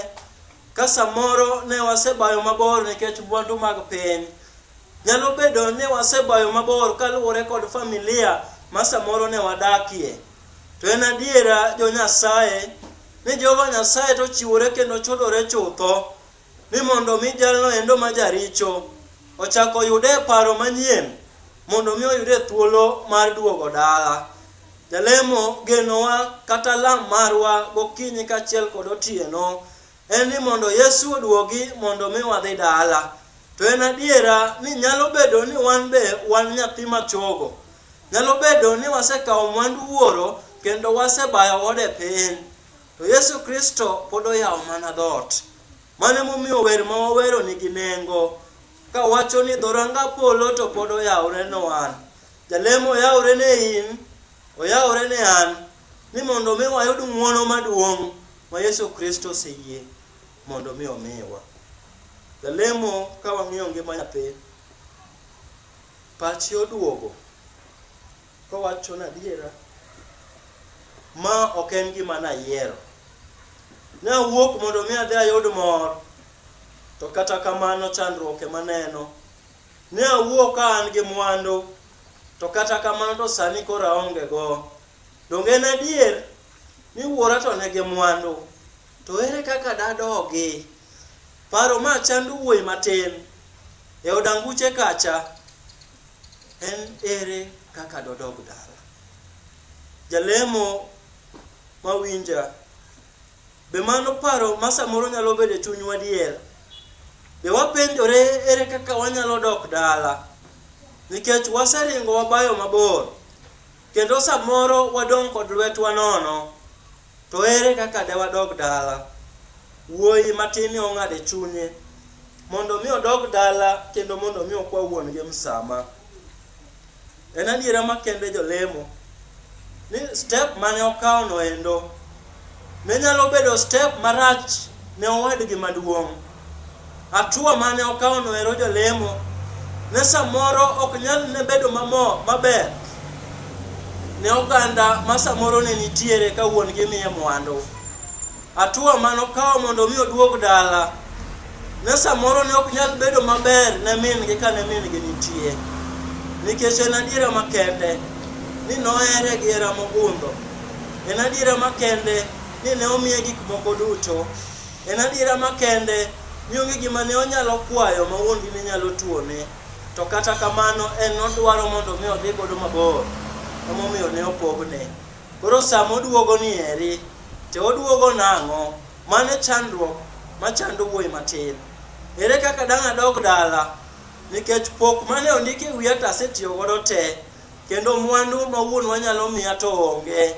ka samoro ne wasebayo mabor nikech mwandu mag piny, nyalo bedo ni wasebayo mabor kaluwore kod familia ma samoro ne wadakie. To en adiera jo Nyasaye ni Jehova Nyasaye to chiwore kendo chodore chutho ni mondo mi jalno endo ma jaricho ochako yude paro manyien mondo mi oyude thuolo mar duogo dala. Jalemo genowa kata lam marwa gokinyi kaachiel kod otieno en ni mondo Yesu oduogi mondo mi wadhi dala. To en adiera ni nyalo bedo ni wan be wan nyathi machogo, nyalo bedo ni wasekawo mwandu wuoro kendo wasebayo wode piny, to Yesu Kristo pod oyawo mana dhoot. Mane momiyo wer ma wawero nigi nengo, ka wacho ni dhoranga polo to pod oyawore ne wan. Jalemo oyawore ne in, oyawore ne an, ni mondo mi wayud ng'uono maduong' ma Yesu Kristo oseyie mondo mi omiwa. Jalemo ka wang'iyo ngima nyathi, pachi oduogo ka wacho na adiera ma ok en gima nayiero. Ne awuok mondo mi adhi ayud mor, to kata kamano chandruok ema neno. Ne awuok ka an gi mwandu, to kata kamano to sani koro aonge go. Donge en adier ni wuora to ne gi mwandu, to ere kaka dadogi? Paro ma chandu wuoyi matin e od anguche kacha, en ere kaka dodog dala? jalemo mawinja, be mano paro ma samoro nyalo bedo e chunywa dier. Be wapenjore ere kaka wanyalo dok dala, nikech waseringo wabayo mabor, kendo samoro wadong' kod lwetwa nono. To ere kaka de wadog dala? Wuoyi matin ong'ade chunye mondo mi odog dala, kendo mondo mi okwa wuon gi msama. En adiera makende jolemo ni step mane okawo no endo ne nyalo bedo step marach ne owadgi maduong'. Atua mane okawo no ero jolemo ne samoro ok nyal ne bedo maber ne oganda ma samoro ne nitiere ka wuon gi miye mwandu. Atua mane okawo mondo mi oduog dala ne samoro ne ok nyal bedo maber ne min gi ka ne min gi nitie, nikech en adiera makende ni nohere gi hera mogundho. En adiera makende ni ne omiye gik moko duto. En adiera makende ni onge gima ne onyalo kwayo ma wuon gi ne nyalo tuone. To kata kamano en nodwaro mondo mi odhi godo mabor, emomiyo ne opogne. Koro sama oduogo ni eri, to oduogo nang'o? Mane chandruok machando wuoyi matin. Ere kaka dang' adog dala? Nikech pok mane ondiki e wiya tasetiyo godo te, kendo mwandu ma wuon wanyalo miya to onge.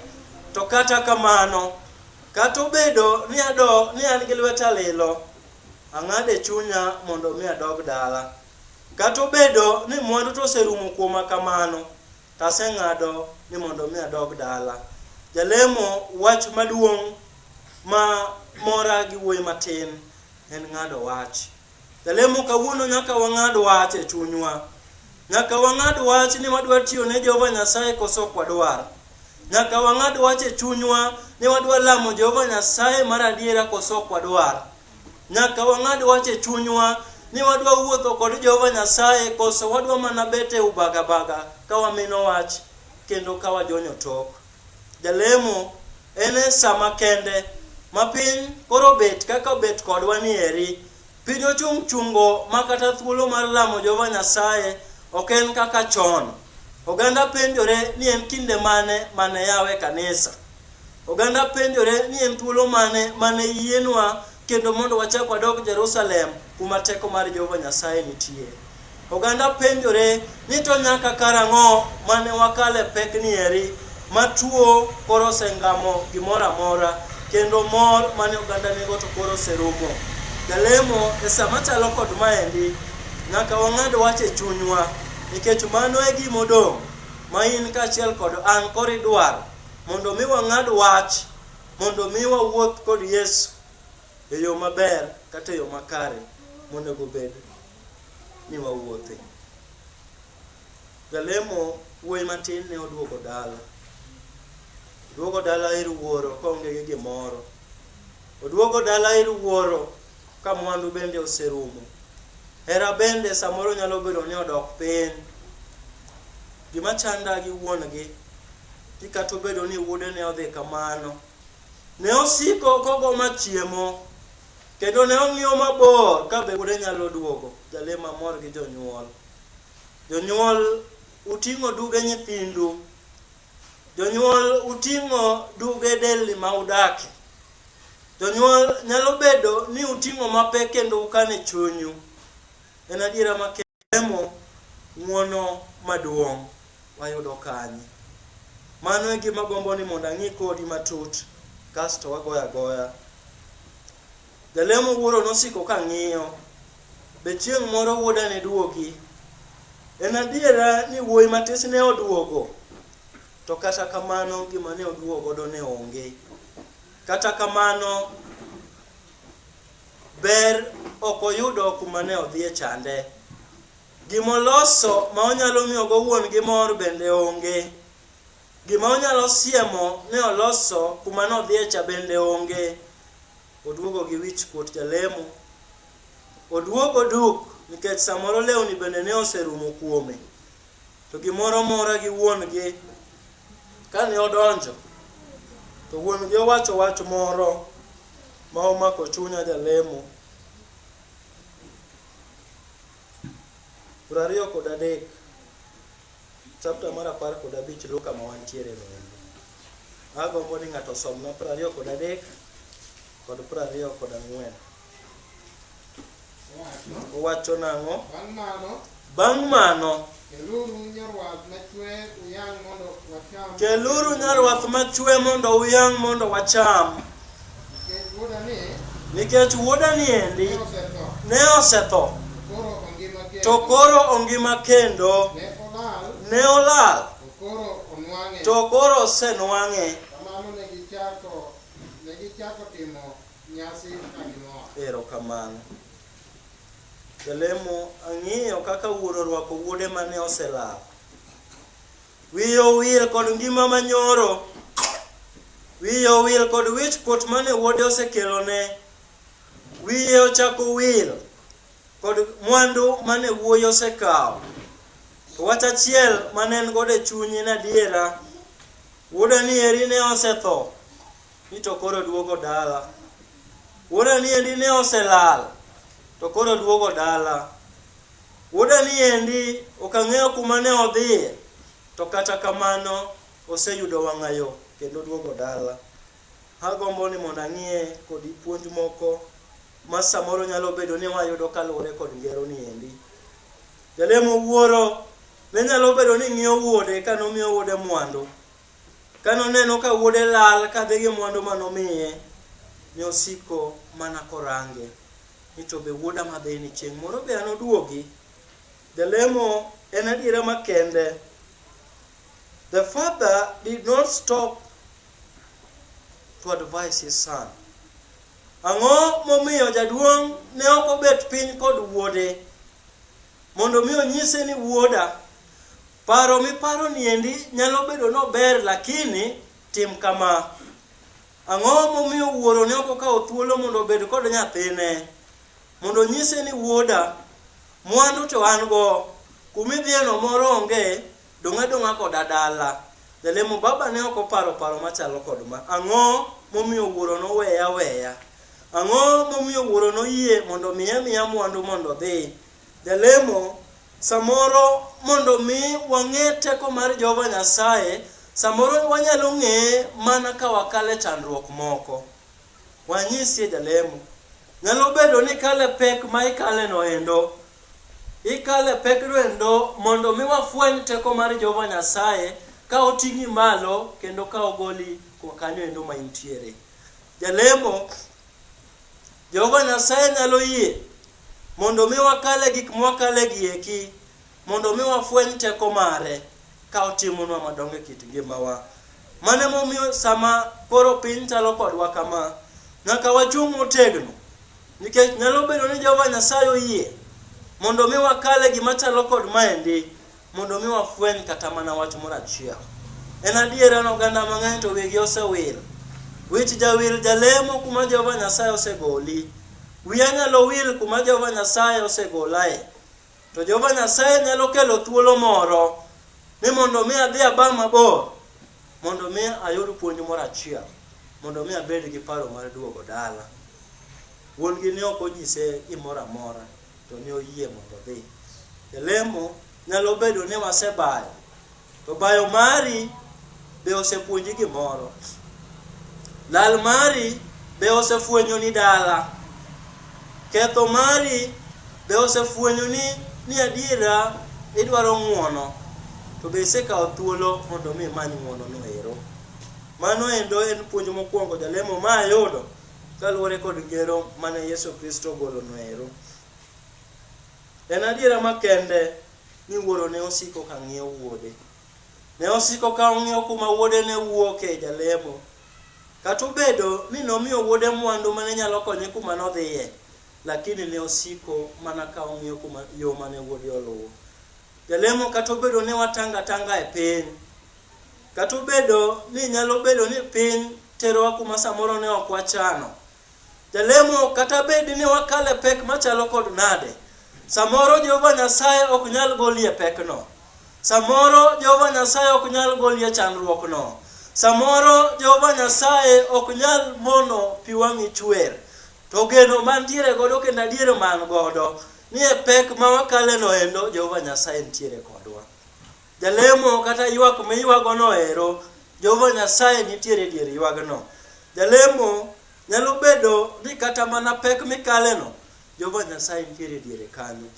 To kata kamano, kata obedo ni an gi lweta lilo, ang'ade chunya mondo mi adog dala. Kata obedo ni mwandu to oserumo kuoma kamano, taseng'ado ni mondo mi adog dala. Jalemo, wach maduong' ma mora gi wuoyi matin en ng'ado wach. Jalemo, kawuono nyaka wang'ad wach e chunywa. Nyaka wang'ad wach ni wadwa tiyo ne Jehova Nyasaye koso ok wadwar. Nyaka wang'ad wach e chunywa ni wadwa lamo Jehova Nyasaye mar adiera koso ok wadwar. Nyaka wang'ad wach e chunywa ni wadwa wuotho kod Jehova Nyasaye koso wadwa mana bete ubagabaga ka wamino wach kendo ka wajonyo tok. Jalemo, ene sama kende ma piny koro bet kaka bet kodwa ni eri. Piny ochung' chungo ma kata thuolo mar lamo Jehova Nyasaye ok en kaka chon. Oganda penjore ni en kinde mane yawe kanisa. Oganda penjore ni en thuolo mane yienwa kendo mondo wachak wadog Jerusalem kuma teko mar Jehova Nyasaye nitie. Oganda penjore ni to nyaka karang'o mane wakale pek ni eri matuo koro sengamo gimora mora, kendo mor mane oganda nigo to koro serumo. Jalemo, e sama chalo kod maendi, nyaka wang'ad wach e chunywa, nikech mano e gima odong' ma in kaachiel kod an koro idwar mondo mi wang'ad wach, mondo mi wawuoth kod Yesu e yo maber kata e yo makare monego bed ni wawuothe. Jalemo, wuoyi matin ne oduogo dala. Oduogo dala ir wuoro kaonge gi gimoro. Oduogo dala ir wuoro ka mwandu bende oserumo. Hera bende samoro nyalo bedo ni odok piny. Gima chanda gi wuon gi, ni kata obedo ni wuode ne odhi kamano, ne osiko kogo machiemo, kendo ne ong'iyo mabor ka be wuode nyalo duogo. Jalemo, amor gi jonyuol. Jonyuol, uting'o duge nyithindu. Jonyuol, uting'o duge delni ma udake. Jonyuol, nyalo bedo ni uting'o mapek kendo ukane chunyu. En adiera makemo ng'uono maduong' wayudo kanye. Mano e gima gombo ni mondo ang'i kodi matut, kasto wagoya goya. Jalemo, wuoro nosiko ka ng'iyo. Be chieng' moro wuoda ne duogi? En adiera ni wuoyi matis ne oduogo. To kata kamano gima ne oduogo do ne onge. Kata kamano ber ok oyudo kuma ne odhi e chande. Gimoloso ma onyalo miyogo wuon gi mor bende onge. Gima onyalo siemo ne oloso kuma ne odhi e cha bende onge. Oduogo gi wich kuot jalemo. Oduogo duk nikech samoro lewni bende ne oserumo kuome. To gimoro mora gi wuon gi, kane odonjo to wuon gi owacho wach moro ma omako chunya jalemo. 23 chapter mar 15 Luka ma wantiere no. Agombo ni ng'ato somna 23 kod 24. Owacho nang'o? Bang' mano keluru nyarwath machwe mondo uyang' mondo wacham, nikech wuoda ni endi ne osetho to koro ongima kendo, ne olal to koro osenwang'e. Erokamano. Jalemo, ang'iyo kaka wuoro orwako wuode mane oselal. Wiye owil kod ngima manyoro, wiye owil kod wich kuot mane wuode osekelone, wiye ochako wil kod mwandu mane wuoyi osekawo. To wach achiel mane en godo e chunye na adiera, wuoda ni eri ne osetho ni to koro duogo dala. Wuoda ni endi ne oselal to koro duogo dala. Wuoda ni endi ok ang'eyo kuma ne odhiye, to kata kamano oseyudo wang'ayo kendo duogo dala. Agombo ni mondo ang'iye kod puonj moko ma samoro nyalo bedo ni wayudo kaluwore kod ngero ni endi. Jalemo, wuoro ne nyalo bedo ni ng'iyo wuode ka nomiyo wuode mwandu. Ka noneno ka wuode lal kadhi gi mwandu manomiye, ne osiko mana korange ni to be wuoda madhi ni chieng' moro be anoduogi. Jalemo, en adiera makende. The father did not stop to advise his son. Ang'o momiyo jaduong' ne ok obet piny kod wuode mondo mi onyise ni wuoda, paro miparo ni endi nyalo bedo no ber, lakini tim kama. Ang'o momiyo wuoro ne ok okawo thuolo mondo obed kod nyathine mondo onyise ni wuoda, mwandu to an go, kumidhieno moro onge, dong'a koda dala. Jalemo, baba ne ok oparo paro machalo kod ma. Ang'o momiyo wuoro no weya? Ang'o momiyo wuoro no yie mondo miya mwandu mondo dhi? Jalemo, samoro mondo mi wang'e teko mar Jehova Nyasaye, samoro wanyalo ng'e mana ka wakale chandruok moko. Wanyisie jalemo, nyalo bedo ni kale pek ma ikale no endo, ikale pek no endo mondo mi wafweny teko mar Jehova Nyasaye ka oting'i malo kendo ka ogoli kanyo endo ma intiere. Jalemo, Jehova Nyasaye nyalo yie mondo mi wakale gik mwakale gieki, mondo mi wafweny teko mare ka otimonwa madongo e kit ngimawa. Mane momiyo sama koro piny chalo kodwa kama, nyaka wachung' motegno, nikech nyalo bedo ni Jehova Nyasaye oyie mondo mi wakale gima chalo kod maendi, mondo mi wafweny kata mana wach moro achiel. En adiera no oganda mang'eny to wigi osewil. Wich jawil jalemo kuma Jehova Nyasaye osegoli. Wiya nyalo wil kuma Jehova Nyasaye osegolae. To Jehova Nyasaye nyalo kelo thuolo moro ni mondo mi adhi aba mabor, mondo mi ayud puonj moro achiel, mondo mi abed gi paro mar duogo dala. Wuon gi ne ok onyise gimoro amora, to ne oyie mondo dhi. Jalemo, nyalo bedo ni wasebayo, to bayo mari be osepuonji gimoro. Lal mari be osefwenyo ni dala. Ketho mari be osefwenyo ni adiera idwaro ng'uono, to be isekawo thuolo mondo mi imany ng'uono no ero. Mano endo en puonj mokwongo jalemo ma ayudo kaluwore kod ngero mane Yesu Kristo ogolo no ero. En adiera makende ni wuoro ne osiko ka ng'iyo wuode. Ne osiko ka ong'iyo kuma wuode ne wuoke, jalemo. Kata obedo ni nomiyo wuode mwandu mane nyalo konye kuma nodhiye, lakini ne osiko mana ka ong'iyo kuma yo mane wuode oluwo. Jalemo, kata obedo ni watanga e piny, kata obedo ni nyalo bedo ni piny terowa kuma samoro ne ok wachano. Jalemo, kata bed ni wakale pek machalo kod nade, samoro Jehova Nyasaye ok nyal golie pekno. Samoro Jehova Nyasaye ok nyal golie chandruokno. Samoro Jehova Nyasaye ok nyal mono pi wang'i chwer. To geno mantiere godo kendo adiero man godo ni e pek ma wakale no endo Jehova Nyasaye ntiere kodwa. Jalemo, kata ywak miywago no ero, Jehova Nyasaye nitiere dier ywagno. Jalemo nyalo bedo ni kata mana pek mikaleno Jehova Nyasaye nitiere diere kanyo.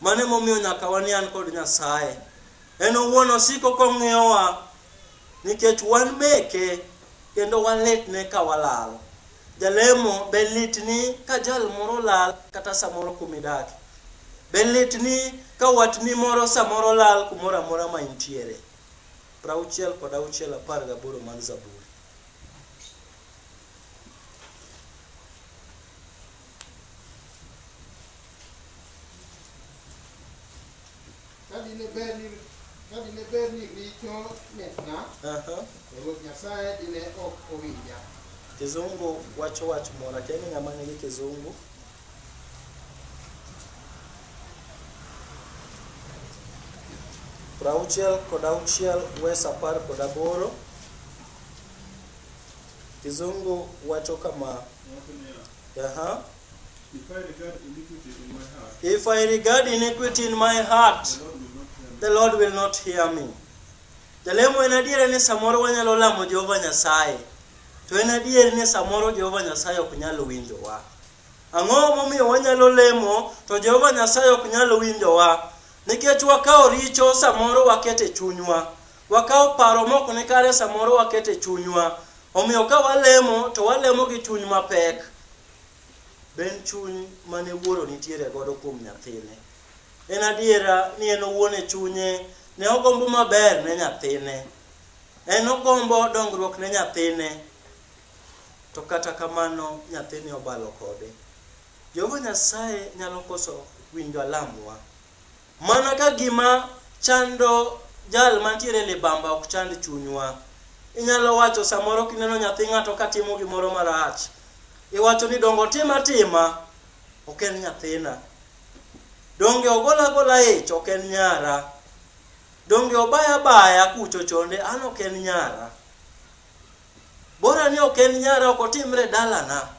Mane momiyo nyaka wanian kod Nyasaye. En owuon osiko kong'iyowa nikech wan meke kendo walitne ka walal. Jalemo be litni ka jal moro lal kata samoro kumidaki. Be litni ka watni moro samoro lal kumoro amora ma intiere. 66:18 mar Zaburi. Kadine berni richo netna. Ruoth Nyasaye dine ok owinja. Kizungu wacho wach mora kene ng'ama nigi kizungu. Prauchiel kod auchiel wes 18. Kizungu wacho kama. If I regard iniquity in my heart, the Lord will not hear me. Jalemo en adier ni samoro wanyalo lamo Jehova Nyasaye. To en adier ni samoro Jehova Nyasaye ok nyalo winjowa. Ang'o momiyo wanyalo lemo to Jehova Nyasaye ok nyalo winjowa? Nikech wakao richo samoro wakete chunywa. Wakao paro moko ne kare samoro wakete chunywa. Omiyo ka walemo to walemo gi chuny mapek. Ben chuny mane wuoro nitiere godo kuom nyathine. En adiera ni en owuon e chunye ne ogombo maber ne nyathine. En ogombo dongruok ne nyathine. To kata kamano nyathine obalo kode. Jehova Nyasaye nyalo koso winjo alamwa. Mana ka gima chando jal mantiere libamba ok chand chunywa. Inyalo wacho samoro kineno nyathi ng'ato katimo gimoro marach. Iwacho ni dongo tima ok en nyathina. Donge ogola ich ok en nyara. Donge obaya kucho chonde an ok en nyara. Bora ni ok en nyara ok otimre dalana.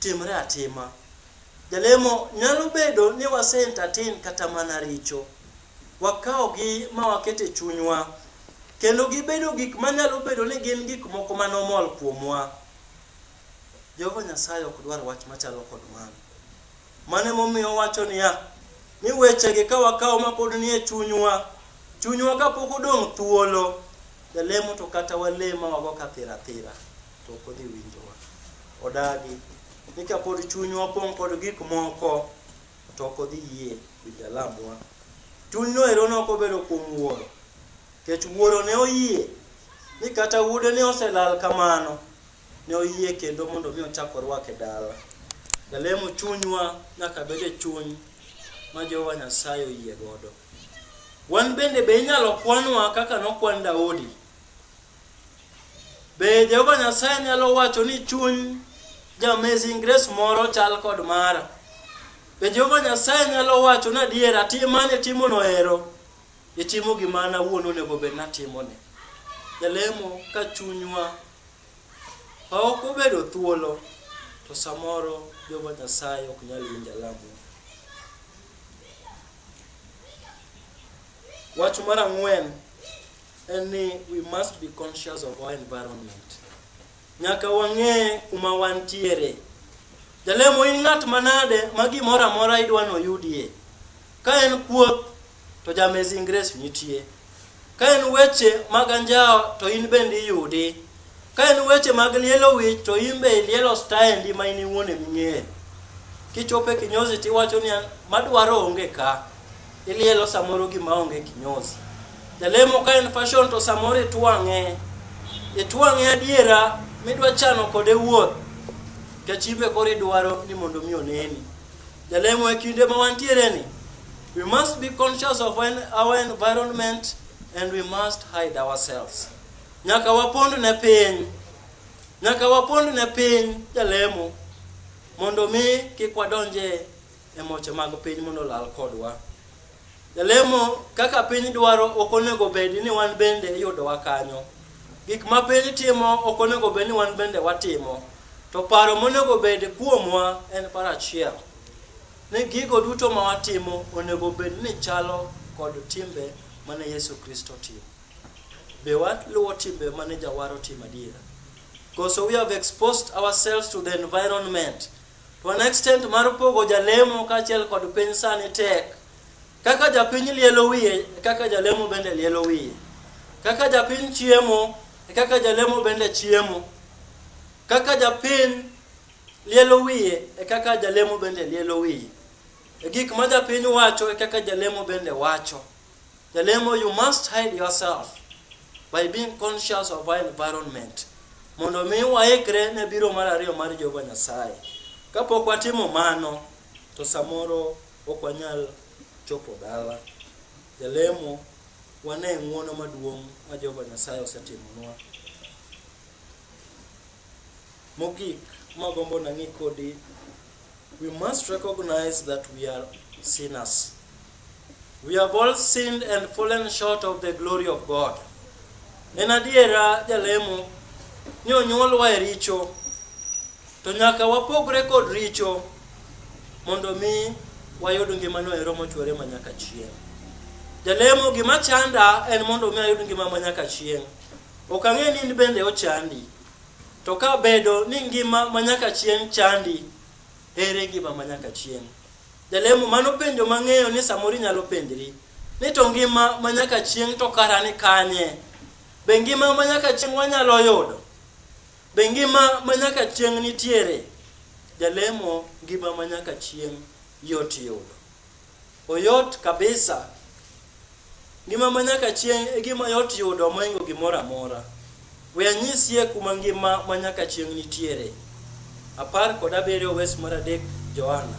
Timre atima. Jalemo nyalo bedo ni wase entertain kata mana richo. Wakao gi ma wakete chunywa. Kendo gibedo gik manyalo bedo ni gin gik moko manomol kuomwa. Jehova Nyasaye ok dwar wach machalo kod mano. Mane momiyo wacho ni wechegi ka wakao mapod ni e chunywa. Chunywa kapok odong' thuolo. Jalemo to kata walema wago kathira to ok odhi winjowa. Odagi ni kapod chunywa pong' kod gik moko to ok odhi yie wijalamwa. Chunyno ero no ok obedo kuom wuoro. Kech wuoro ne oyie ni kata wuode ne oselal kamano. Ne oyie kendo mondo mi ochako rwake dala. Jalemo chunywa nyaka bede chuny ma Jehova Nyasaye oyie godo. Wan bende be inyalo kwanwa kaka nokwan Daudi. Be Jehova Nyasaye nyalo wacho ni chuny ja Amazing Grace moro chal kod mara. Be Jehova Nyasaye nyalo wacho na adiera timane timo no ero. Itimo gimana wuono nego bed na timone. Jalemo ka chunywa ok obedo thuolo to samoro Jehova Nyasaye ok nyal winjo lamo. Wach mar 4 en ni we must be conscious of our environment. Nyaka wang'e kuma wantiere. Jalemo in ng'at manade ma gimoro amora idwano yudie. Ka en kuoth to ja Amazing Grace nitie. Ka en weche mag anjao to in bende yudi. Ka en weche mag lielo wich to in be lielo style ma in iwuone ming'e. Kichope kinyozi tiwacho ni madwaro onge ka. Ilielo samoro gima onge kinyozi. Jalemo ka en fashion to samoro itwang'e adiera midwa chano kode wuoth. Kachimbe kore dwaro ni mondo mi oneni. Jalemo e kinde ma wantiere ni, we must be conscious of our environment and we must hide ourselves. Nyaka wapond ne piny jalemo mondo mi kik wadonje e moche mag piny mondo lal kodwa. Jalemo kaka piny dwaro ok onego bed ni wan bende yudowa kanyo. Gik ma piny timo ok onego bed ni wan bende watimo. To paro monego bed kuomwa en paro achiel. Ni gigo duto ma watimo onego bed ni chalo kod timbe mane Yesu Kristo timo. be waluwo timbe mane jawaro timo adiera. Because we have exposed ourselves to the environment to an extent mar pogo jalemo kaachiel kod piny sani tek. Kaka japiny lielo wiye, kaka jalemo bende lielo wiye. Kaka japiny chiemo, kaka jalemo bende chiemo. Kaka japiny lielo wiye, kaka jalemo bende lielo wiye. Gik ma japiny wacho, kaka jalemo bende wacho. Jalemo, you must hide yourself by being conscious of our environment. Mondo mi waikre ne biro mar ariyo mar Jehova Nyasaye. Kapok watimo mano, to samoro ok wanyal chopo dala. Jalemo, wane ng'wono maduong' ma Jehova Nyasaye osetimonwa. Mogik, magombo nang'i kodi, we must recognize that we are sinners. We have all sinned and fallen short of the glory of God. En adiera jalemo, ni onyuolwa e richo, to nyaka wapogre kod richo mondo mi wayud ngimano ero mochwere manyaka chieng'. Jalemo, gima chanda en mondo mi ayud ngima manyaka chieng'. Ok ang'e ni in bende ochandi. To ka bedo ni ngima manyaka chieng' chandi, ere ngima manyaka chieng'? Jalemo, mano penjo mang'eyo ni samori nyalo penjri. Ni to ngima manyaka chieng' to kara ni kanye? Be ngima manyaka chieng' wanyalo yudo? Be ngima manyaka chieng' nitiere? Jalemo, ngima manyaka chieng' yot yudo. Oyot kabisa. Ngima manyaka chieng' e gima yot yudo moingo gimoro amora. We anyisie kuma ngima manyaka chieng' nitiere. 17 wes mar 3 Johana.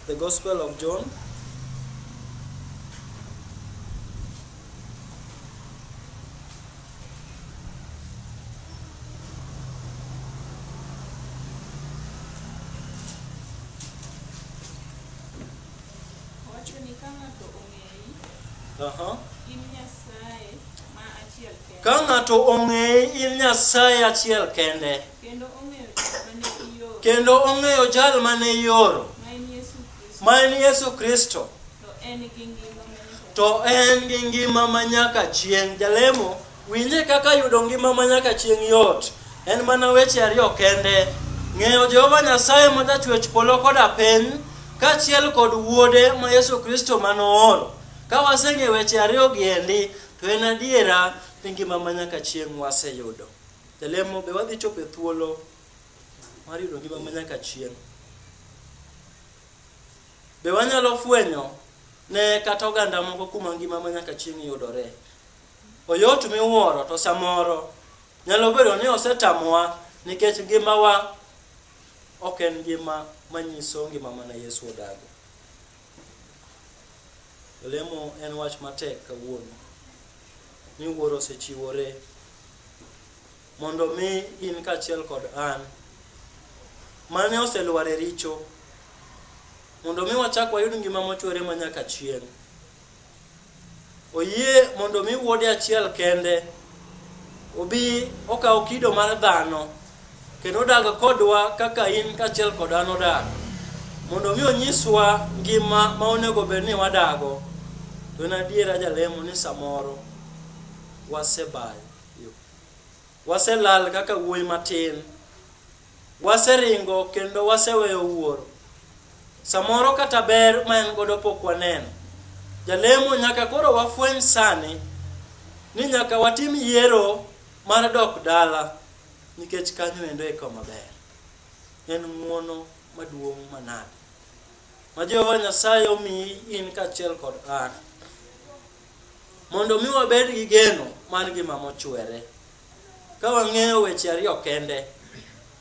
The Gospel of John. Wacho ni ka ng'ato ong'eyi, in Nyasaye ma achiel kende. Ka ng'ato ong'eyi in Nyasaye achiel kende. Kendo ong'eyo jal mane ioro. Kendo ong'eyo jal mane ioro. Ma en Ma en Yesu Yesu Kristo. Kristo. To en gi ngima manyaka To en gi ngima manyaka chieng'. Jalemo, winje kaka yudo ngima manyaka chieng' yot. En mana weche ariyo kende. Ng'eyo Jehova Nyasaye ma jachwech polo koda piny, kaachiel kod wuode ma Yesu Kristo manooro. Ka waseng'eyo weche ariyo giendi, to en adiera ni ngima manyaka chieng' waseyudo. Jalemo, be wadhi chopo e thuolo mar yudo ngima manyaka chieng'? Be wanyalo fwenyo ne kata oganda moko kuma ngima manyaka chieng' yudore? Oyot miwuoro, to samoro nyalo bedo ni osetamowa nikech ngimawa ok en ngima manyiso ngima mana Yesu odago. Jalemo, en wach matek kawuono ni wuoro osechiwore mondo mi in kaachiel kod an mane oseluwar e richo, mondo mi wachak wayud ngima mochwere manyaka chieng'. Oyie mondo mi wuode achiel kende obi okaw kido mar dhano kendo odag kodwa kaka in kaachiel kod an odag, mondo mi onyiswa ngima ma onego bed ni wadago. To en adiera jalemo ni samoro wasebayo, waselal kaka wuoyi matin, waseringo kendo waseweyo wuoro. Samoro kata ber ma en godo pok waneno. Jalemo, nyaka koro wafweny sani ni nyaka watim yiero mar dok dala, nikech kanyo endo e kama ber. En ng'wono maduong' manade ma Jehova Nyasaye omiyi in kaachiel kod an, mondo mi wabed gi geno mar ngima mochwere. Ka wang'eyo weche ariyo kende,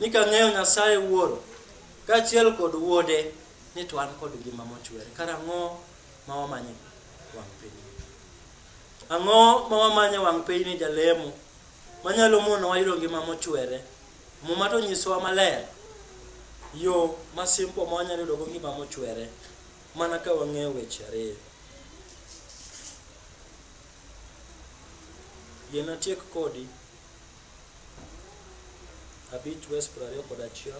ni ka ng'eyo Nyasaye wuoro kaachiel kod wuode, ni to an kod ngima mochwere. Karang'o ma wamanye wang' piny? Ang'o ma wamanye wang' piny ni jalemo manyalo mono wayudo ngima mochwere? Muma to nyisowa maler yo masimpo ma wanyalo yudogo ngima mochwere mana ka wang'eyo weche ariyo. Yien atiek kodi 5 wes 21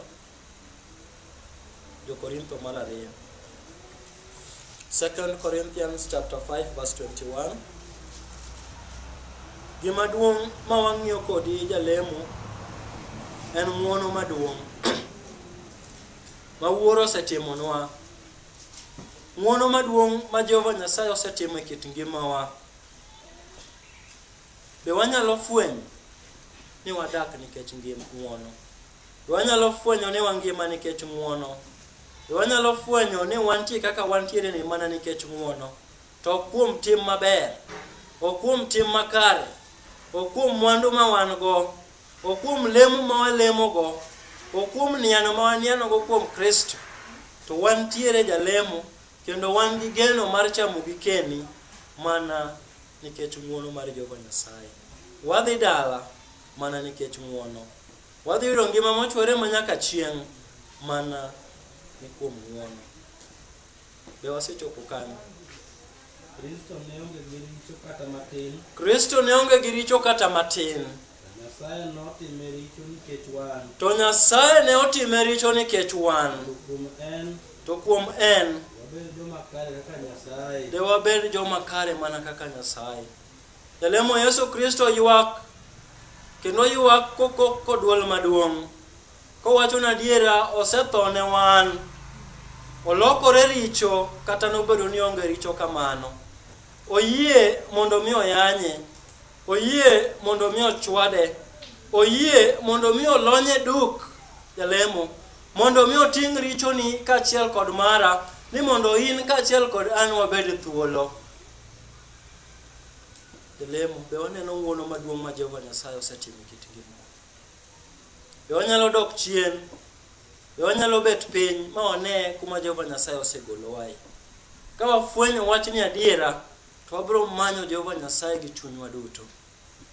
Jo-Korintho mar 2. 2 Corinthians chapter 5 verse 21. Gima duong' ma wang'iyo kodi jalemo en ng'uono maduong' ma Wuoro osetimonwa. Ng'uono maduong' ma Jehova Nyasaye osetimo e kit ngimawa. Be wanyalo fwenyo ni wadak nikech ng'uono? Be wanyalo fwenyo ni wangima nikech ng'uono? Be wanyalo fwenyo ni wantie kaka wantiere ni mana nikech ng'uono? To ok kuom tim maber, ok kuom tim makare, ok kuom mwandu ma wan go, ok kuom lemo ma walemo go, ok kuom niano ma waniano go kuom Kristo. To wantiere jalemo kendo wan gi geno mar chamo gikeni mana nikech ng'uono mar Jehova Nyasaye. Wadhi dala mana nikech ng'uono. Wadhi yudo ngima mochwere manyaka chieng' mana ni kuom ng'uono. Be wasechopo kanyo? Kristo ne onge gi richo kata matin. Kristo ne onge gi richo kata matin. Nyasaye notime richo nikech wan. To Nyasaye ne otime richo nikech wan. To kuom en wabed joma kare kaka Nyasaye. De wabed joma kare mana kaka Nyasaye. Jalemo Yesu Kristo ywak kendo ywak koduol maduong'. Kowacho na diera osetho ne wan. Olokore richo kata nobedo ni onge richo kamano. Oyie mondo mi oyanye. Oyie mondo mi ochwade. Oyie mondo mi olonye duk jalemo. Mondo mi oting' richo ni kaachiel kod mara. Ni mondo in kaachiel kod an wabed thuolo. Jalemo, be waneno ng'uono maduong' ma Jehova Nyasaye osetimo kit ngima. Be wanyalo dok chien. Be wanyalo bet piny ma wane kuma Jehova Nyasaye osegolowae. Ka wafwenyo wachni adiera, to wabiro manyo Jehova Nyasaye gi chunywa duto.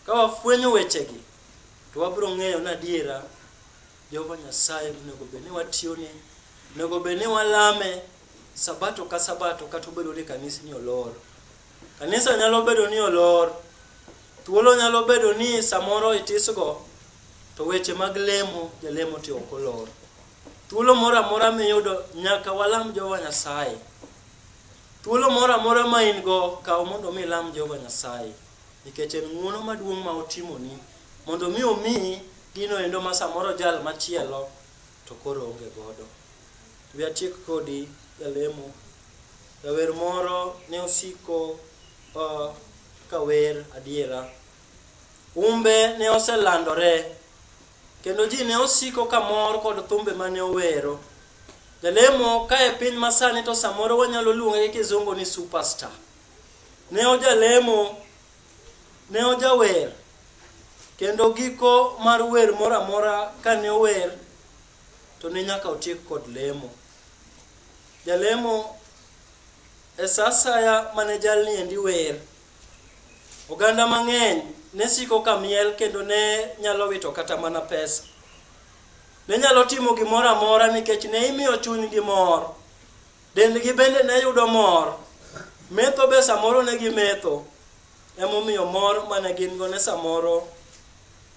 Ka wafwenyo wechegi, to wabiro ng'eyo na adiera Jehova Nyasaye onego bed ni watiyone, onego bed ni walame sabato ka sabato kata obedo ni kanisa ni olor. Kanisa nyalo bedo ni olor. Thuolo nyalo bedo ni samoro itisgo, to weche mag lemo, jalemo ti ok olor. Thuolo moro amora miyudo nyaka walam Jehova Nyasaye. Thuolo moro amora ma in go kaw mondo mi lam Jehova Nyasaye. Nikech en ng'uono maduong' ma otimoni mondo mi omiyi gino endo ma samoro jal machielo to koro onge godo. We atiek kodi jalemo. Jawer moro ne osiko kawer adiera. Umbe ne oselandore kendo ji ne osiko kamor kod thumbe mane owero. Jalemo ka e piny masani to samoro wanyalo luonge gi kizungu ni superstar. Ne ojalemo, ne ojawer, kendo giko mar wer moro amora ka ne ower to ne nyaka otiek kod lemo. Jalemo e sasaya mane jalni endi wer, oganda mang'eny ne siko kamiel kendo ne nyalo wito kata mana pesa. Ne nyalo timo gimoro amora nikech ne imiyo chunygi mor. Dendgi bende ne yudo mor. Metho be samoro ne gimetho. Emomiyo mor mane gin go ne samoro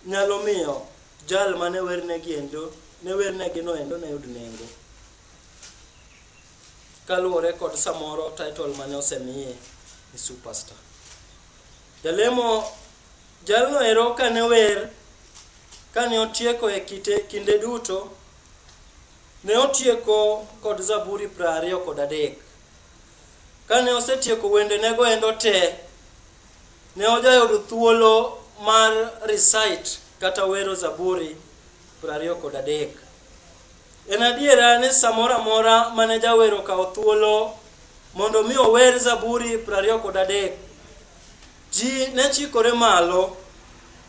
nyalo miyo jal mane wernegi endo, ne wernegi no endo ne yud nengo. Kaluwore kod samoro title mane osemiye ni superstar. Jalemo jalno ero ka ne wer, ka ne otieko e kinde duto, ne otieko kod Zaburi 23. Ka ne osetieko wende nego endo te, ne ojayudo thuolo mar recite kata wero Zaburi 23. En adiera ni samoro amora mane jawero kawo thuolo mondo mi ower Zaburi 23, ji ne chikore malo,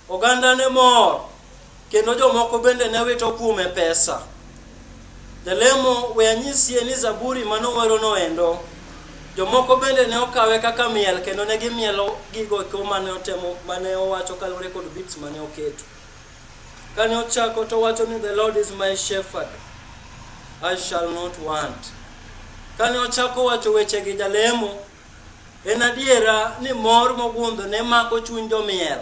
oganda ne mor, kendo jomoko bende ne wito kuome pesa. Jalemo we anyisie ni Zaburi manowero no endo, jomoko bende ne okawe kaka miel kendo ne gimielo gigo eko mane owacho kaluwore kod beats mane oketo. Kane ochako to wacho ni the Lord is my shepherd, I shall not want. Kane ochako wacho wechegi jalemo, en adiera ni mor mogundho ne mako chuny jomiel.